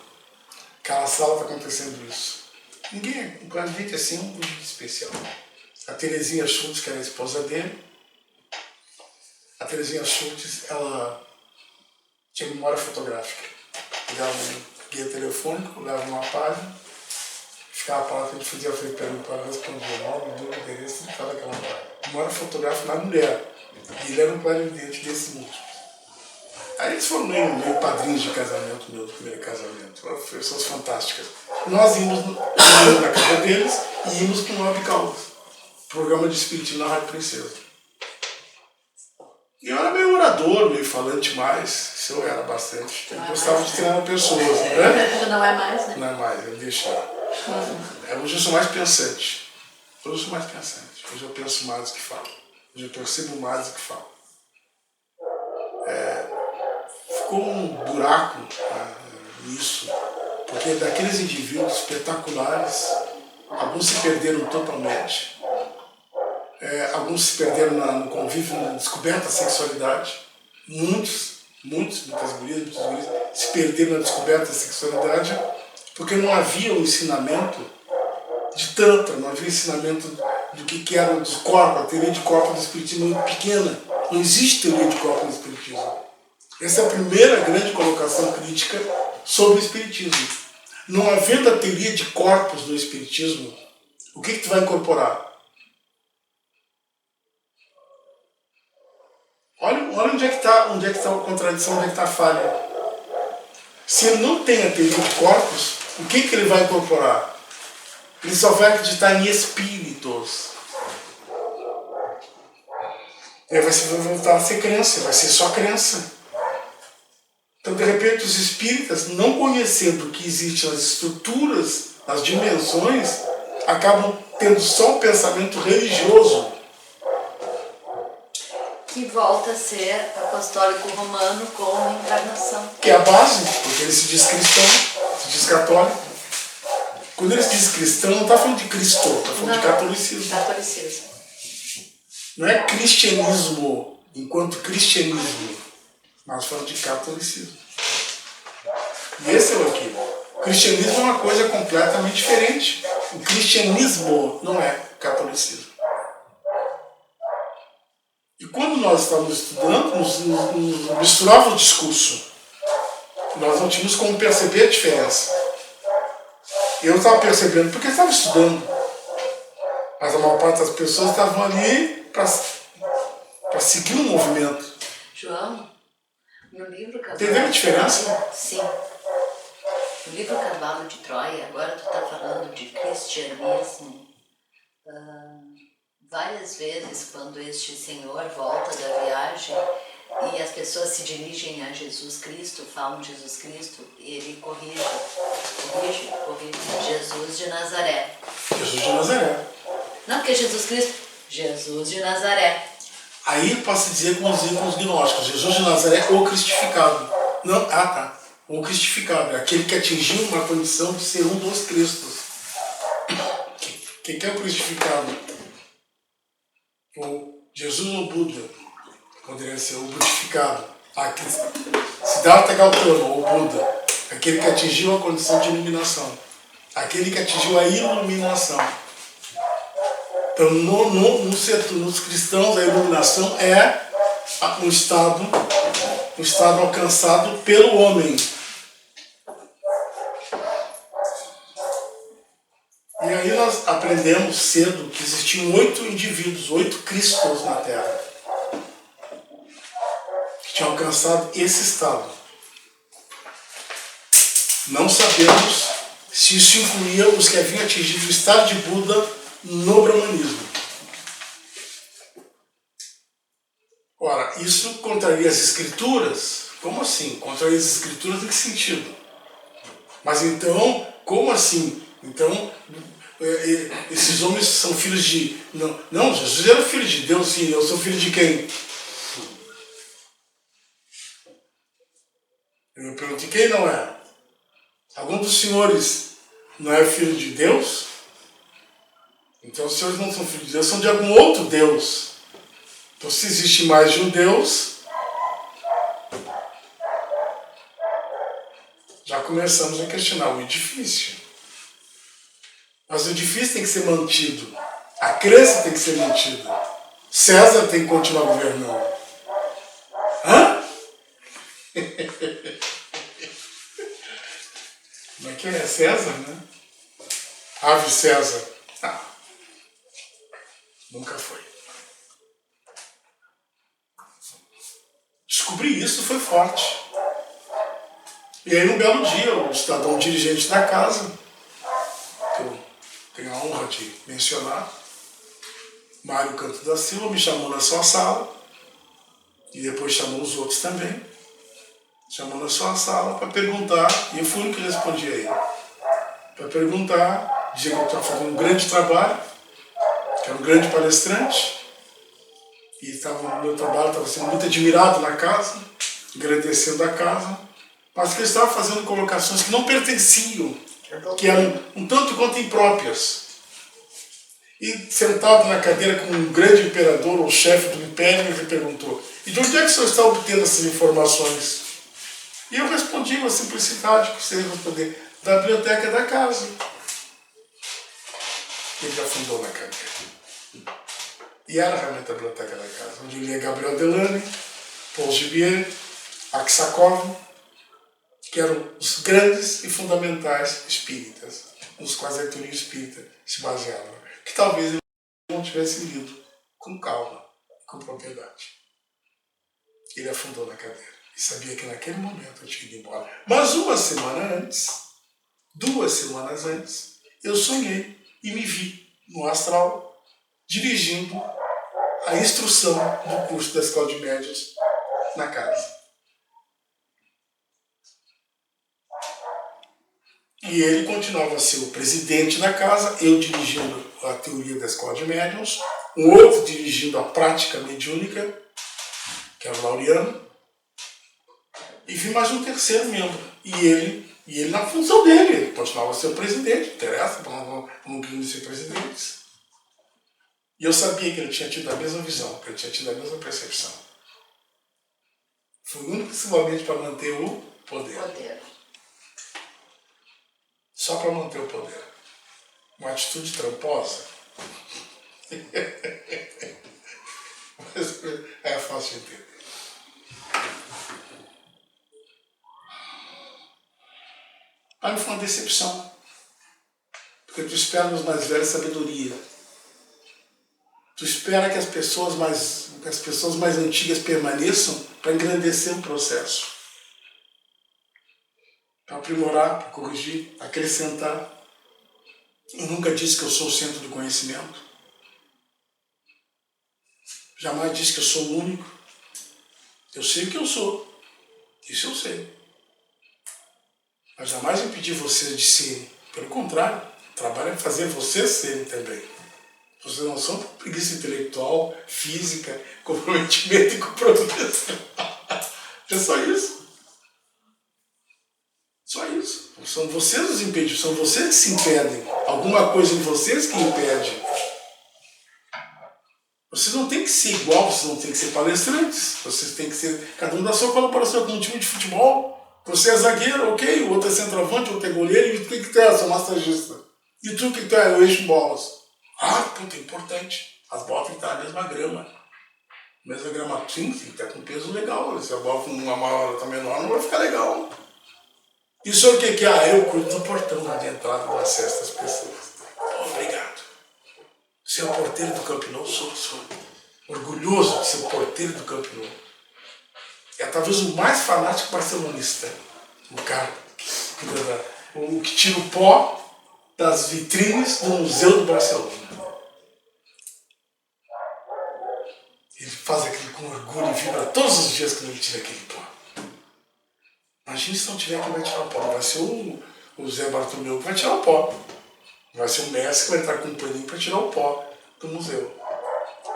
Aquela sala está acontecendo isso. Ninguém, um clarividente assim, um grupo especial. A Terezinha Schultz, que era a esposa dele, a Terezinha Schultz, ela tinha memória fotográfica. Pegava um guia telefônico, leva uma página, ficava para lá que a gente fazia a frente para ela responder nome, dúvida, interesse, cada aquela página. Memória fotográfica na mulher. E ele era um clarividente desse múltiplo. Aí eles foram meio padrinhos de casamento, meu primeiro casamento. Pessoas fantásticas. Nós íamos na casa deles e íamos para o Nobre Caldas, programa de espiritismo na Rádio Princesa. E eu era meio orador, meio falante mais, isso eu era bastante. Eu gostava de treinar pessoas, né? Não é mais, né? Não é mais, eu deixo. Hoje eu sou mais pensante. Hoje eu penso mais do que falo. Hoje eu percebo mais do que falo. Ficou um buraco nisso, porque daqueles indivíduos espetaculares, alguns se perderam totalmente. Alguns se perderam no convívio, na descoberta da sexualidade. Muitas gurias se perderam na descoberta da sexualidade porque não havia um ensinamento de Tantra, não havia ensinamento do que era dos corpos. A teoria de corpo do espiritismo é muito pequena. Não existe teoria de corpo no espiritismo. Essa é a primeira grande colocação crítica sobre o espiritismo. Não havendo a teoria de corpos no espiritismo, o que tu vai incorporar? Olha onde é que está a contradição, onde é que está a falha. Se ele não tem a teoria de corpos, o que ele vai incorporar? Ele só vai acreditar em espíritos. Vai voltar a ser crença, vai ser só crença. Então, de repente, os espíritas, não conhecendo o que existe nas estruturas, nas dimensões, acabam tendo só um pensamento religioso. Que volta a ser apostólico romano com encarnação. Que é a base, porque ele se diz cristão, se diz católico. Quando ele se diz cristão, não está falando de Cristo, está falando de catolicismo. Catolicismo. Não é cristianismo enquanto cristianismo, mas falando de catolicismo. E esse é o equívoco. O cristianismo é uma coisa completamente diferente. O cristianismo não é catolicismo. E quando nós estávamos estudando, nos misturava o discurso. Nós não tínhamos como perceber a diferença. Eu estava percebendo porque estava estudando. Mas a maior parte das pessoas estavam ali para seguir um movimento. João, no livro Cavalo Entendeu a de diferença? Troia, sim. No livro Cavalo de Troia, agora tu está falando de cristianismo. Várias vezes, quando este senhor volta da viagem e as pessoas se dirigem a Jesus Cristo, falam Jesus Cristo, ele corrige Jesus de Nazaré. Jesus de Nazaré. Não porque Jesus Cristo, Jesus de Nazaré. Aí posso dizer como diziam com os gnósticos, Jesus de Nazaré ou cristificado. Não, o cristificado é aquele que atingiu uma condição de ser um dos Cristos. Quem é o cristificado? O Jesus ou Buda, poderia ser o budificado. Siddhartha Gautama, ou Buda, aquele que atingiu a condição de iluminação. Aquele que atingiu a iluminação. Então, nos cristãos, a iluminação é um estado alcançado pelo homem. E aí nós aprendemos cedo que existiam 8 indivíduos, 8 Cristos na Terra, que tinham alcançado esse estado. Não sabemos se isso incluía os que haviam atingido o estado de Buda no brahmanismo. Ora, isso contraria as escrituras? Como assim? Contraria as escrituras em que sentido? Mas então, como assim? Então, esses homens são filhos de... Não, Jesus era filho de Deus, sim. Eu sou filho de quem? Eu me pergunto, de quem não é? Algum dos senhores não é filho de Deus? Então os senhores não são filhos de Deus, são de algum outro Deus. Então se existe mais de um Deus, já começamos a questionar o edifício. Mas o edifício tem que ser mantido. A crença tem que ser mantida. César tem que continuar governando. Hã? Como é que é? César, né? Ave César. Nunca foi. Descobrir isso foi forte. E aí, num belo dia, o cidadão dirigente da casa, que eu tenho a honra de mencionar, Mário Canto da Silva, me chamou na sua sala, e depois chamou os outros também, chamou na sua sala para perguntar, e eu fui o único que respondi a ele, para perguntar, dizer que eu estava fazendo um grande trabalho, que era um grande palestrante, e o meu trabalho estava sendo muito admirado na casa, agradecendo a casa, mas que ele estava fazendo colocações que não pertenciam, que eram um tanto quanto impróprias. E sentado na cadeira com um grande imperador ou chefe do império, ele perguntou, e de onde é que o senhor está obtendo essas informações? E eu respondi com a simplicidade que você responder, da biblioteca da casa. Ele afundou na cadeira. E era realmente a biblioteca da casa, onde eu lia Gabriel Delane, Paul Gibier, Aksakov, que eram os grandes e fundamentais espíritas, nos quais a teoria espírita se baseava, que talvez eu não tivesse lido com calma, com propriedade. Ele afundou na cadeira e sabia que naquele momento eu tinha ido embora. Mas 2 semanas antes, eu sonhei e me vi no astral dirigindo a instrução do curso da Escola de Médiuns na casa. E ele continuava a ser o presidente da casa, eu dirigindo a teoria da Escola de Médiuns, um outro dirigindo a prática mediúnica, que era o Laureano, e vi mais um terceiro membro. E ele na função dele, ele continuava a ser o presidente, não interessa, não queriam ser presidentes. E eu sabia que ele tinha tido a mesma visão, que ele tinha tido a mesma percepção. Foi único principalmente para manter o poder. só para manter o poder. Uma atitude tramposa. Mas é fácil de entender. Para mim foi uma decepção. Porque tu espera nos mais velhos sabedoria. Tu espera que as pessoas mais antigas permaneçam para engrandecer o processo. Para aprimorar, para corrigir, acrescentar. Eu nunca disse que eu sou o centro do conhecimento. Jamais disse que eu sou o único. Eu sei o que eu sou. Isso eu sei. Mas jamais impedi vocês de serem. Pelo contrário, o trabalho é fazer vocês serem também. Vocês não são por preguiça intelectual, física, comprometimento e compromisso. É só isso. Só isso. São vocês os impedidos, são vocês que se impedem. Alguma coisa em vocês que impede. Vocês não têm que ser igual, vocês não têm que ser palestrantes. Vocês têm que ser, cada um da sua colaboração com um time de futebol. Você é zagueiro, ok, o outro é centroavante, o outro é goleiro, e o que tu é? Eu sou massagista. E tu, o que tu é? Eu eixo bolas. Ah, puta, é importante. As bolas têm que estar na mesma grama. Mesma grama, sim, tem que estar com peso legal. Se a bola com uma maior tá menor, não vai ficar legal. Isso é o que? Eu cuido do portão lá de entrada do acesso das pessoas. Obrigado. Você é o porteiro do Camp Nou? Sou orgulhoso de ser o porteiro do Camp Nou. É talvez o mais fanático barcelonista. O cara o que tira o pó das vitrines do Museu do Barcelona. Ele faz aquilo com orgulho e vibra todos os dias quando ele tira aquele pó. Imagina se não tiver quem vai tirar o pó. Não vai ser o Zé Bartolomeu que vai tirar o pó. Vai ser o Messi que vai entrar com um paninho para tirar o pó do museu.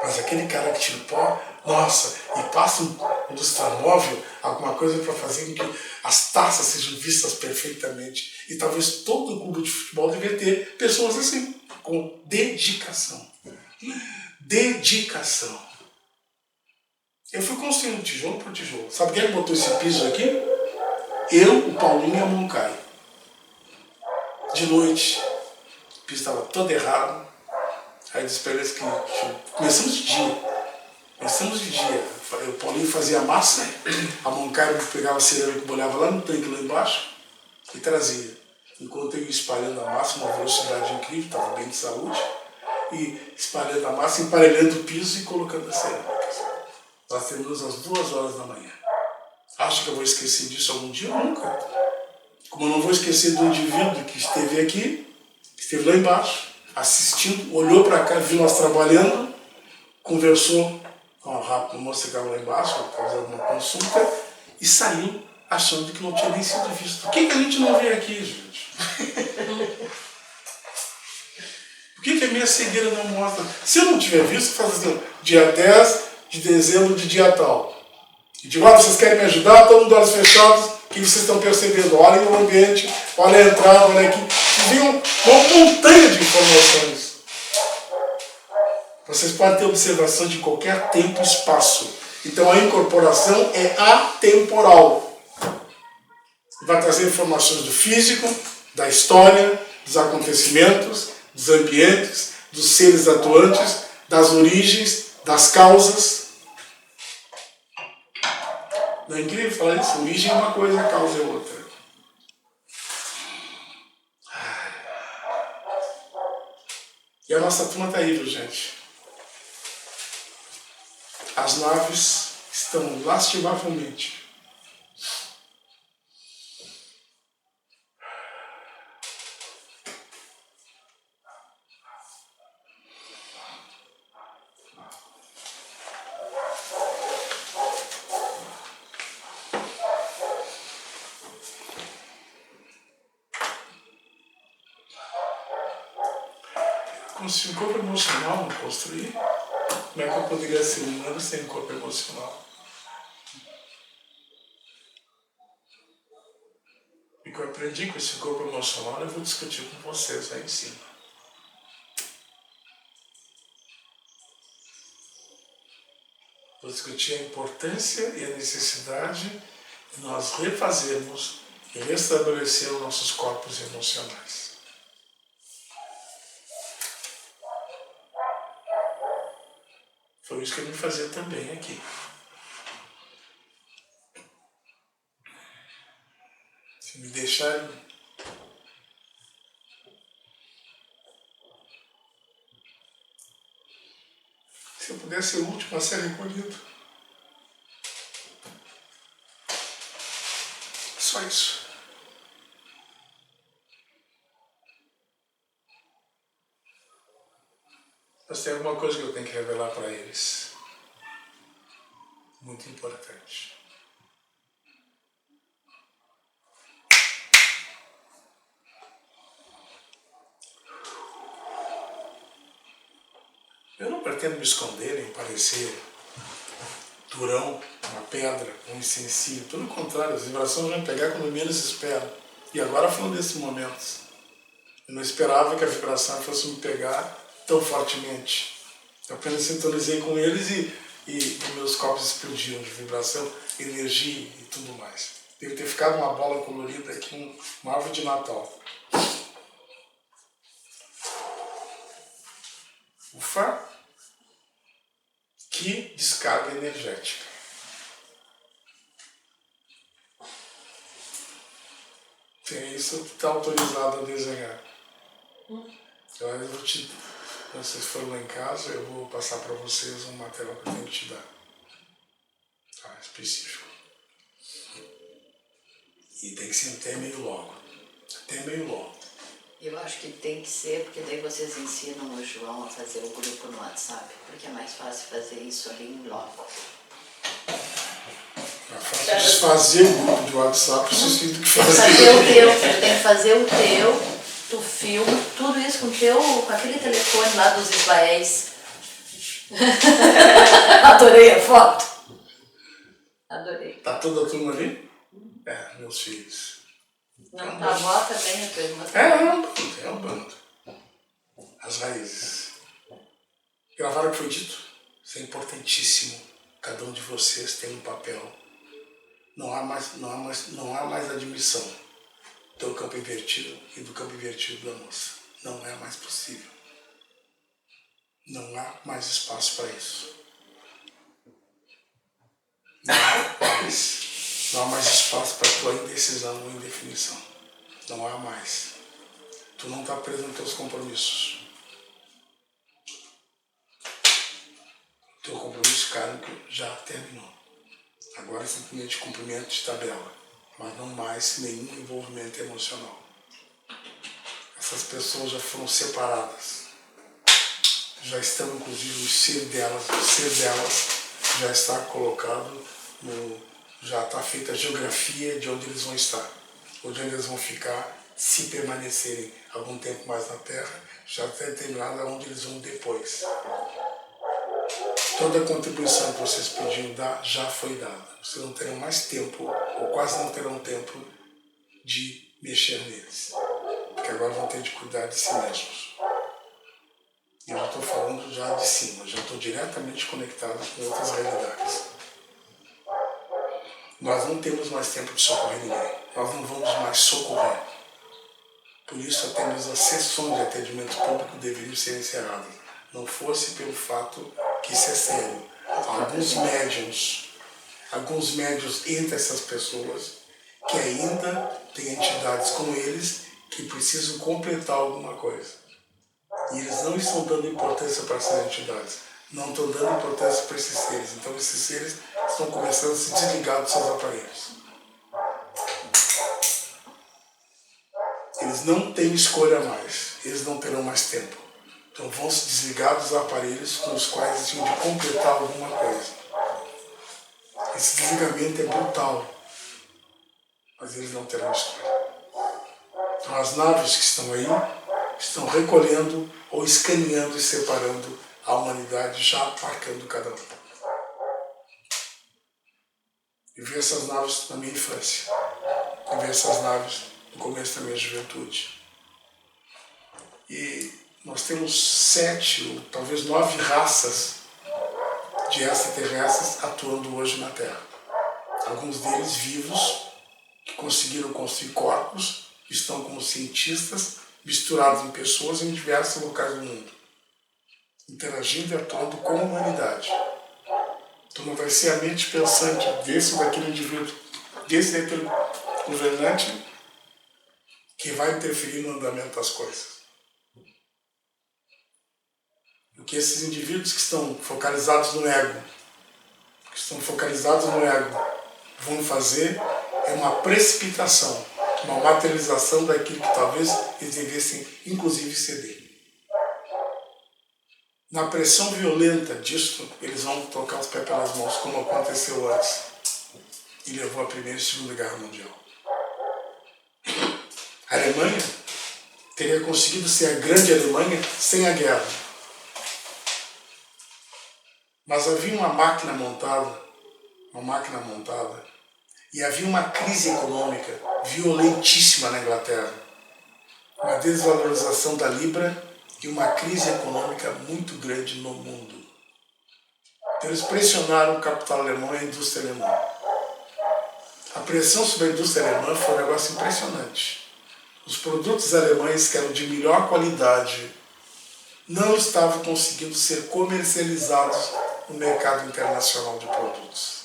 Mas aquele cara que tira o pó, nossa, e passa um lustramóvel, alguma coisa para fazer com que as taças sejam vistas perfeitamente. E talvez todo o clube de futebol devia ter pessoas assim, com dedicação. Dedicação. Eu fui construindo tijolo por tijolo. Sabe quem botou esse piso aqui? Eu, o Paulinho e a Moncai. De noite, o piso estava todo errado. Aí disse para eles que começamos de dia. O Paulinho fazia massa, a Moncai pegava a cerâmica, molhava lá no tanque lá embaixo e trazia. Enquanto eu ia espalhando a massa, uma velocidade incrível, estava bem de saúde, e espalhando a massa, emparelhando o piso e colocando as cerâmicas. Nós terminamos às 2 horas da manhã. Acho que eu vou esquecer disso algum dia? Nunca. Como eu não vou esquecer do indivíduo que esteve aqui, que esteve lá embaixo, assistindo, olhou para cá, viu nós trabalhando, conversou com a moça que estava lá embaixo, fazendo uma consulta, e saiu achando que não tinha nem sido visto. Por que a gente não vem aqui, gente? Por que a minha cegueira não mostra? Se eu não tiver visto, faz assim, dia 10 de dezembro de dia tal. E digo, vocês querem me ajudar? Todo mundo olhos fechados, o que vocês estão percebendo? Olhem o ambiente, olhem a entrada, olhem aqui. Vocês viram uma montanha de informações. Vocês podem ter observação de qualquer tempo e espaço. Então a incorporação é atemporal. Vai trazer informações do físico, da história, dos acontecimentos, dos ambientes, dos seres atuantes, das origens, das causas. Não é incrível falar isso? A origem é uma coisa, a causa é outra. E a nossa turma está aí, viu, gente? As naves estão lastimavelmente. Se o corpo emocional não construir, como é que eu poderia ser humano sem corpo emocional? E o que eu aprendi com esse corpo emocional, eu vou discutir com vocês aí em cima. Vou discutir a importância e a necessidade de nós refazermos e restabelecer os nossos corpos emocionais. Foi isso que eu vim fazer também aqui. Se me deixarem se eu pudesse ser o último a ser recolhido. Só isso. Mas tem alguma coisa que eu tenho que revelar para eles. Muito importante. Eu não pretendo me esconder nem parecer durão, uma pedra, um insensível. Pelo contrário, as vibrações vão pegar quando menos espero. E agora falando desses momentos. Eu não esperava que a vibração fosse me pegar tão fortemente. Eu apenas sintonizei com eles e meus corpos explodiram de vibração, energia e tudo mais. Deve ter ficado uma bola colorida aqui, uma árvore de Natal. Ufa! Que descarga energética. Tem isso que está autorizado a desenhar. Então, eu vou te, quando vocês forem lá em casa, eu vou passar para vocês um material que eu tenho que te dar. Tá, específico. E tem que ser até meio logo. Até meio logo. Eu acho que tem que ser, porque daí vocês ensinam o João a fazer o grupo no WhatsApp, porque é mais fácil fazer isso ali em loco. É fácil desfazer o grupo de WhatsApp, vocês têm que fazer. Fazer o teu, tu tem que fazer o teu, tu filma, tudo isso com aquele telefone lá dos Isbaéis. Adorei a foto. Adorei. Tá toda a turma ali? É, meus filhos. Não, a avó também, a tua irmã É um bando. As raízes. Gravaram o que foi dito? Isso é importantíssimo. Cada um de vocês tem um papel. Não há mais admissão do campo invertido e do campo invertido da moça. Não é mais possível. Não há mais espaço para isso. Não há mais espaço para tua indecisão ou indefinição. Não há mais. Tu não está preso nos teus compromissos. Teu compromisso kármico já terminou. Agora é simplesmente cumprimento de tabela, mas não mais nenhum envolvimento emocional. Essas pessoas já foram separadas. Já estão, inclusive, o ser delas já está colocado já está feita a geografia de onde eles vão estar, onde eles vão ficar, se permanecerem algum tempo mais na Terra, já está determinado onde eles vão depois. Toda a contribuição que vocês podiam dar já foi dada. Vocês não terão mais tempo, ou quase não terão tempo, de mexer neles. Porque agora vão ter de cuidar de si mesmos. Eu já estou falando já de cima, já estou diretamente conectado com outras realidades. Nós não temos mais tempo de socorrer ninguém. Nós não vamos mais socorrer. Por isso, até mesmo as sessões de atendimento público deveriam ser encerradas. Não fosse pelo fato que isso é sério. Alguns médiuns entre essas pessoas que ainda têm entidades como eles que precisam completar alguma coisa. E eles não estão dando importância para essas entidades. Não estão dando importância para esses seres. Então esses seres estão começando a se desligar dos seus aparelhos. Eles não têm escolha mais. Eles não terão mais tempo. Então vão se desligar dos aparelhos com os quais eles tinham de completar alguma coisa. Esse desligamento é brutal. Mas eles não terão escolha. Então as naves que estão aí estão recolhendo ou escaneando e separando a humanidade, já marcando cada um. Eu vi essas naves na minha infância. Eu vi essas naves no começo da minha juventude. E nós temos 7 ou talvez 9 raças de extraterrestres atuando hoje na Terra. Alguns deles vivos, que conseguiram construir corpos, que estão como cientistas misturados em pessoas em diversos locais do mundo, interagindo e atuando com a humanidade. Então não vai ser a mente pensante desse ou daquele indivíduo, desse ou daquele governante que vai interferir no andamento das coisas. Porque esses indivíduos que estão focalizados no ego, vão fazer é uma precipitação, uma materialização daquilo que talvez eles devessem, inclusive, ceder. Na pressão violenta disso, eles vão trocar os pés pelas mãos, como aconteceu antes, e levou a Primeira e Segunda Guerra Mundial. A Alemanha teria conseguido ser a grande Alemanha sem a guerra. Mas havia uma máquina montada, e havia uma crise econômica violentíssima na Inglaterra. Uma desvalorização da libra e uma crise econômica muito grande no mundo. Então eles pressionaram o capital alemão e a indústria alemã. A pressão sobre a indústria alemã foi um negócio impressionante. Os produtos alemães, que eram de melhor qualidade, não estavam conseguindo ser comercializados no mercado internacional de produtos.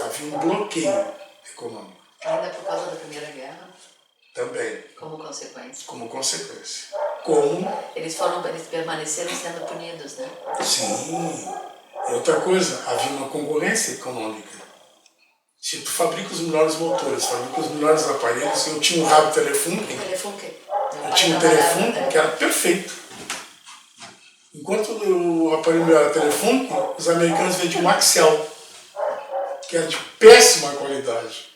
Havia um bloqueio econômico. Ainda por causa da Primeira Guerra? Também. Como consequência. Como consequência. Eles permaneceram sendo punidos, né? Sim. E outra coisa, havia uma concorrência econômica. Se tu fabrica os melhores motores, fabrica os melhores aparelhos, eu tinha um rádio telefônico. Eu tinha um telefone que era perfeito. Enquanto o aparelho meu era telefônico, os americanos vendiam um Maxell, que era de péssima qualidade.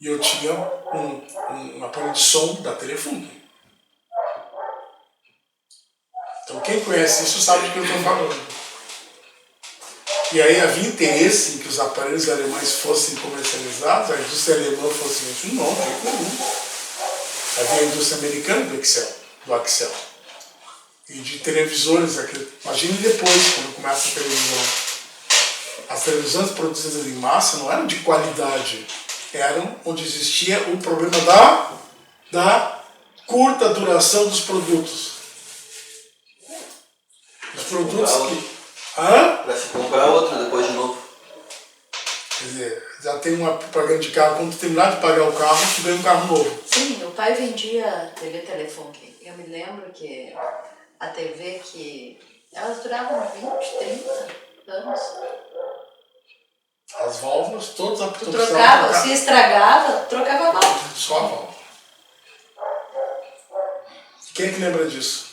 E eu tinha um aparelho de som da Telefônica. Então quem conhece isso sabe do que eu estou falando. E aí havia interesse em que os aparelhos alemães fossem comercializados, a indústria alemã fosse muito não, de jeito nenhum. Havia a indústria americana do Axel. E de televisores, imagine depois, quando começa a televisão. As televisões produzidas em massa não eram de qualidade, eram onde existia o problema da curta duração dos produtos. Os produtos que... Para se comprar outra depois de novo. Quer dizer, já tem uma propaganda de carro, quando tu terminar de pagar o carro, tu ganha um carro novo. Sim, meu pai vendia TV Telefone. Eu me lembro que a TV que... elas duravam 20, 30 anos. As válvulas, todas a Tu trocava, se estragava, trocava a válvula. Só a válvula. Quem é que lembra disso?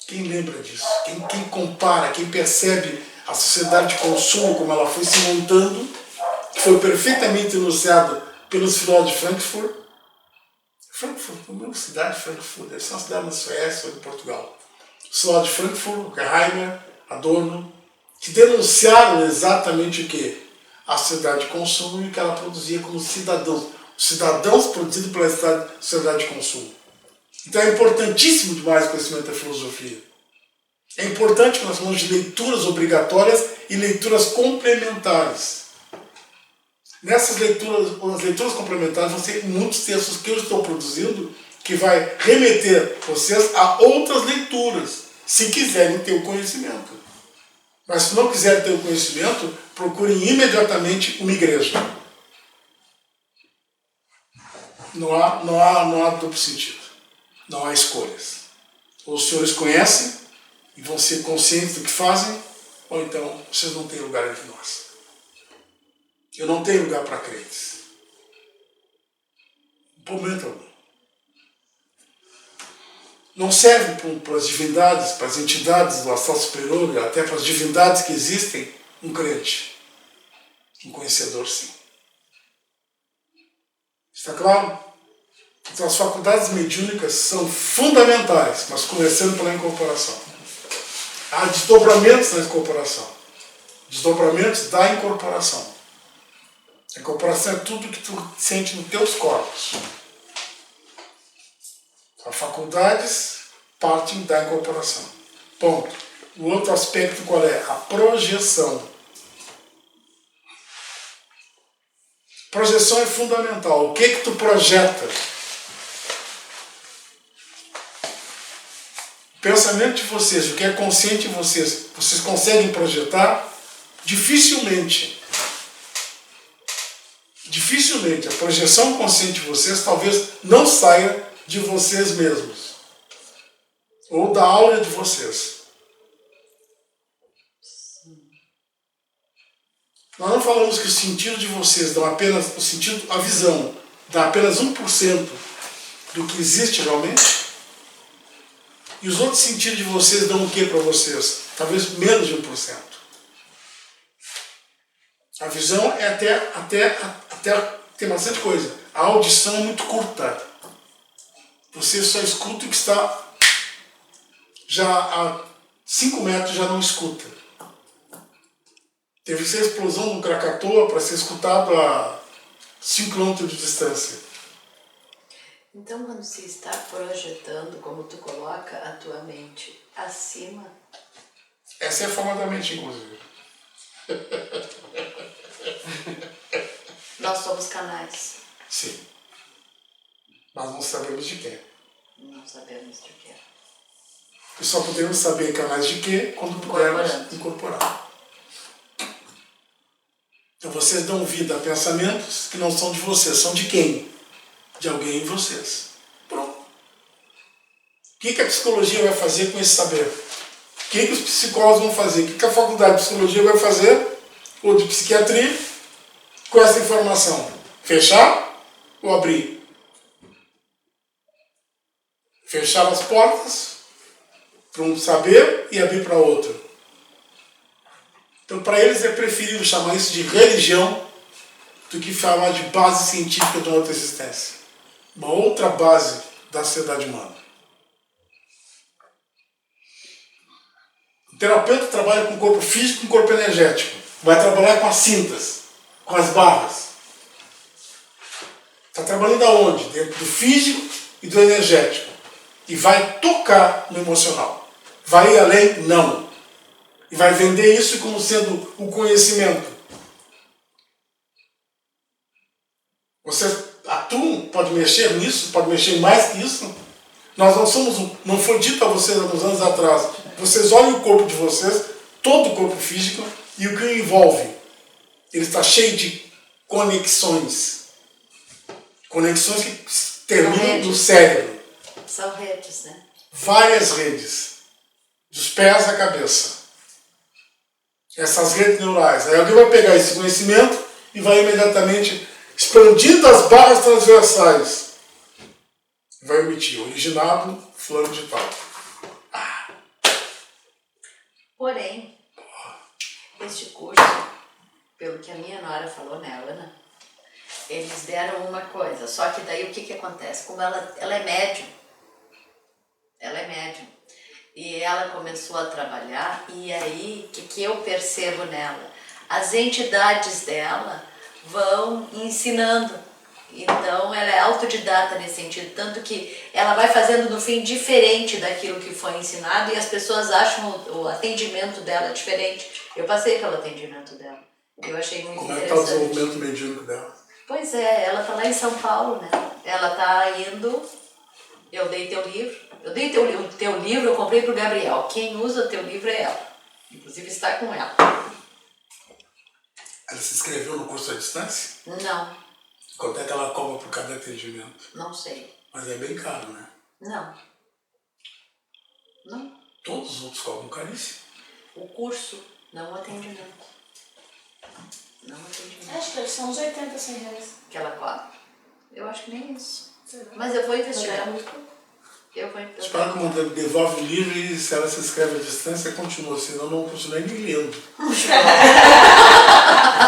Quem lembra disso? Quem compara, quem percebe a sociedade de consumo como ela foi se montando, que foi perfeitamente enunciado pelos filósofos de Frankfurt. Frankfurt, a mesma cidade, Frankfurt, deve ser uma cidade na Suécia ou em Portugal. Os filósofos de Frankfurt, Heimer, Adorno, que denunciaram exatamente o que? A sociedade de consumo e o que ela produzia como cidadãos. Os cidadãos produzidos pela sociedade de consumo. Então é importantíssimo demais o conhecimento da filosofia. É importante que nós falamos de leituras obrigatórias e leituras complementares. Nessas leituras, as leituras complementares vão ser muitos textos que eu estou produzindo que vai remeter vocês a outras leituras, se quiserem ter o conhecimento. Mas se não quiserem ter o conhecimento, procurem imediatamente uma igreja. Não há duplo sentido. Não há escolhas. Ou os senhores conhecem e vão ser conscientes do que fazem, ou então vocês não têm lugar entre nós. Eu não tenho lugar para crentes. Em momento algum. Não serve para as divindades, para as entidades do astral superior, até para as divindades que existem, um crente. Um conhecedor, sim. Está claro? Então as faculdades mediúnicas são fundamentais, mas começando pela incorporação. Há desdobramentos na incorporação. Desdobramentos da incorporação. A incorporação é tudo que tu sente nos teus corpos. As faculdades partem da incorporação. Ponto. O outro aspecto qual é? A projeção. Projeção é fundamental. O que tu projeta? O pensamento de vocês, o que é consciente em vocês conseguem projetar? Dificilmente. Dificilmente. A projeção consciente de vocês talvez não saia de vocês mesmos. Ou da aura de vocês. Nós não falamos que o sentido de vocês dão apenas, a visão, dá apenas 1% do que existe realmente? E os outros sentidos de vocês dão o que para vocês? Talvez menos de 1%. A visão é até tem bastante coisa. A audição é muito curta. Você só escuta o que está já a 5 metros, já não escuta. Teve que ser a explosão do Krakatoa para ser escutado a 5 km de distância. Então, quando se está projetando, como tu coloca a tua mente acima... Essa é a forma da mente, inclusive. Nós somos canais. Sim. Mas não sabemos de quem. Não sabemos de quê. E só podemos saber canais de quê quando pudermos incorporar. Então vocês dão vida a pensamentos que não são de vocês. São de quem? De alguém em vocês. Pronto. O que a psicologia vai fazer com esse saber? O que os psicólogos vão fazer? O que a faculdade de psicologia vai fazer? Ou de psiquiatria? Com essa informação? Fechar ou abrir? Fechar as portas para um saber e abrir para outro. Então, para eles é preferível chamar isso de religião do que falar de base científica de uma outra existência. Uma outra base da sociedade humana. O terapeuta trabalha com o corpo físico e com o corpo energético. Vai trabalhar com as cintas, com as barras. Está trabalhando aonde? Dentro do físico e do energético. E vai tocar no emocional. Vai ir além? Não. E vai vender isso como sendo o conhecimento. Vocês atuam, pode mexer nisso, pode mexer mais que isso. Nós não somos, não foi dito a vocês alguns anos atrás, vocês olhem o corpo de vocês, todo o corpo físico, e o que o envolve. Ele está cheio de conexões. Conexões que terminam no cérebro. São redes, né? Várias redes. Dos pés à cabeça. Essas redes neurais. Aí alguém vai pegar esse conhecimento e vai imediatamente expandindo as barras transversais. Vai emitir originado, fulano de tal. Porém, este curso, pelo que a minha nora falou, né, Ana? Eles deram uma coisa, só que daí o que acontece? Como ela é médium, e ela começou a trabalhar, e aí, o que eu percebo nela? As entidades dela vão ensinando. Então, ela é autodidata nesse sentido, tanto que ela vai fazendo, no fim, diferente daquilo que foi ensinado, e as pessoas acham o atendimento dela diferente. Eu passei pelo atendimento dela. Eu achei muito interessante. Como é que está o desenvolvimento mediúnico dela? Pois é, ela está lá em São Paulo, né? Ela está indo... Eu dei teu livro. Eu dei teu livro, eu comprei para o Gabriel. Quem usa o teu livro é ela. Inclusive está com ela. Ela se inscreveu no curso à distância? Não. Quanto é que ela cobra por cada atendimento? Não sei. Mas é bem caro, né? Não. Todos os outros cobram caríssimo. O curso, não o atendimento. Não o atendimento. Acho que são uns 80, 100 reais. Que ela cobra? Eu acho que nem isso. Mas eu vou investigar. Eu vou investigar. Espero que o mandante devolve o livro e se ela se inscreve à distância, continua. Senão eu não continuei nem lendo.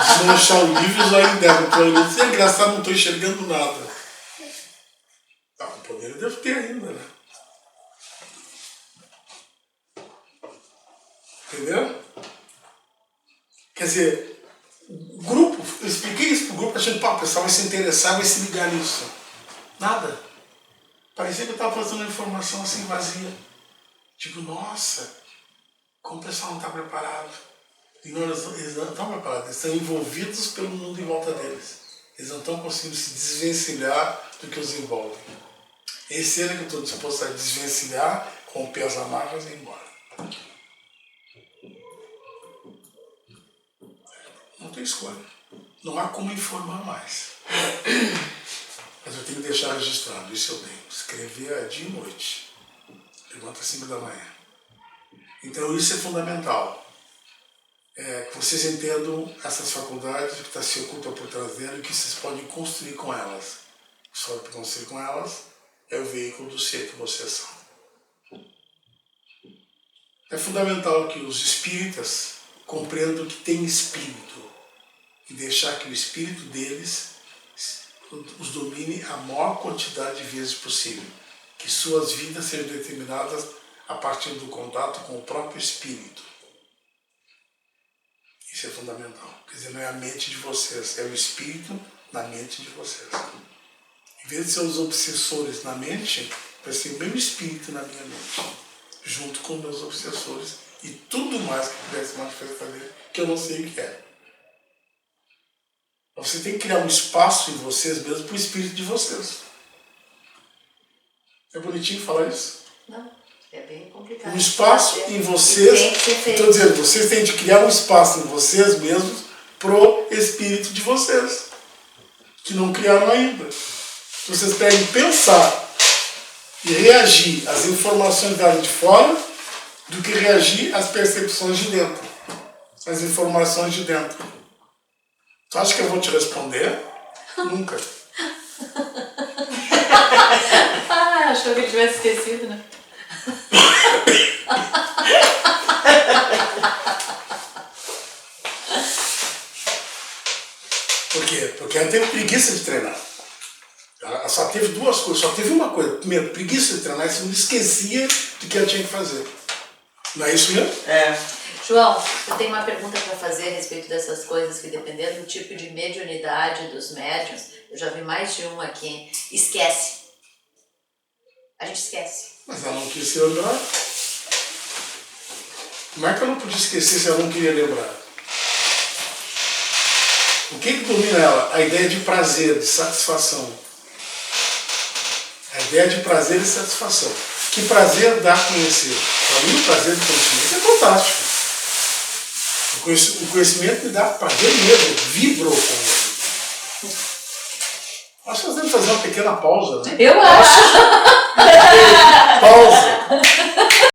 Se não achar o livro, já ainda é engraçado, não estou enxergando nada. Ah, o poder eu devo ter ainda, né? Entendeu? Quer dizer, o grupo, eu expliquei isso pro grupo, achando que o pessoal vai se interessar, vai se ligar nisso. Nada. Parecia que eu estava passando uma informação assim vazia. Tipo, nossa, como o pessoal não está preparado. E não, eles não estão preparados, eles estão envolvidos pelo mundo em volta deles. Eles não estão conseguindo se desvencilhar do que os envolve. Esse ano que eu estou disposto a desvencilhar, romper as amarras e ir embora. Não tem escolha. Não há como informar mais. Mas eu tenho que deixar registrado, isso eu tenho. Escrever dia e noite. Levanta às 5 da manhã. Então isso é fundamental. Que vocês entendam essas faculdades, o que se oculta por trás delas e o que vocês podem construir com elas. Só para construir com elas é o veículo do ser que vocês são. É fundamental que os espíritas compreendam que tem espírito e deixar que o espírito deles os domine a maior quantidade de vezes possível. Que suas vidas sejam determinadas a partir do contato com o próprio espírito. Isso é fundamental. Quer dizer, não é a mente de vocês, é o espírito na mente de vocês. Em vez de ser os obsessores na mente, vai ser o meu espírito na minha mente, junto com meus obsessores e tudo mais que pudesse manifestar nele, que eu não sei o que é. Você tem que criar um espaço em vocês mesmo para o espírito de vocês. É bonitinho falar isso? Não, é bem complicado. Um espaço em vocês. Estou dizendo, vocês têm de criar um espaço em vocês mesmos pro espírito de vocês, que não criaram ainda. Vocês devem pensar e reagir às informações dadas de fora do que reagir às percepções de dentro, às informações de dentro. Tu acha que eu vou te responder? Nunca. Achou que ele tivesse esquecido, né? Por quê? Porque ela teve preguiça de treinar. Ela só teve duas coisas, só teve uma coisa. Primeiro, preguiça de treinar, e segundo, esquecia do que ela tinha que fazer. Não é isso mesmo? É. João, eu tenho uma pergunta para fazer a respeito dessas coisas que, dependendo do tipo de mediunidade dos médiuns, eu já vi mais de um aqui, esquece. A gente esquece. Mas ela não quis se lembrar. Como é que ela não podia esquecer se ela não queria lembrar? O que domina ela? A ideia de prazer, de satisfação. A ideia de prazer e satisfação. Que prazer dá a conhecer? Para mim, o prazer do conhecimento é fantástico. O conhecimento me dá prazer mesmo, vibro com ele. Acho que nós devemos fazer uma pequena pausa, né? Eu acho! Pausa!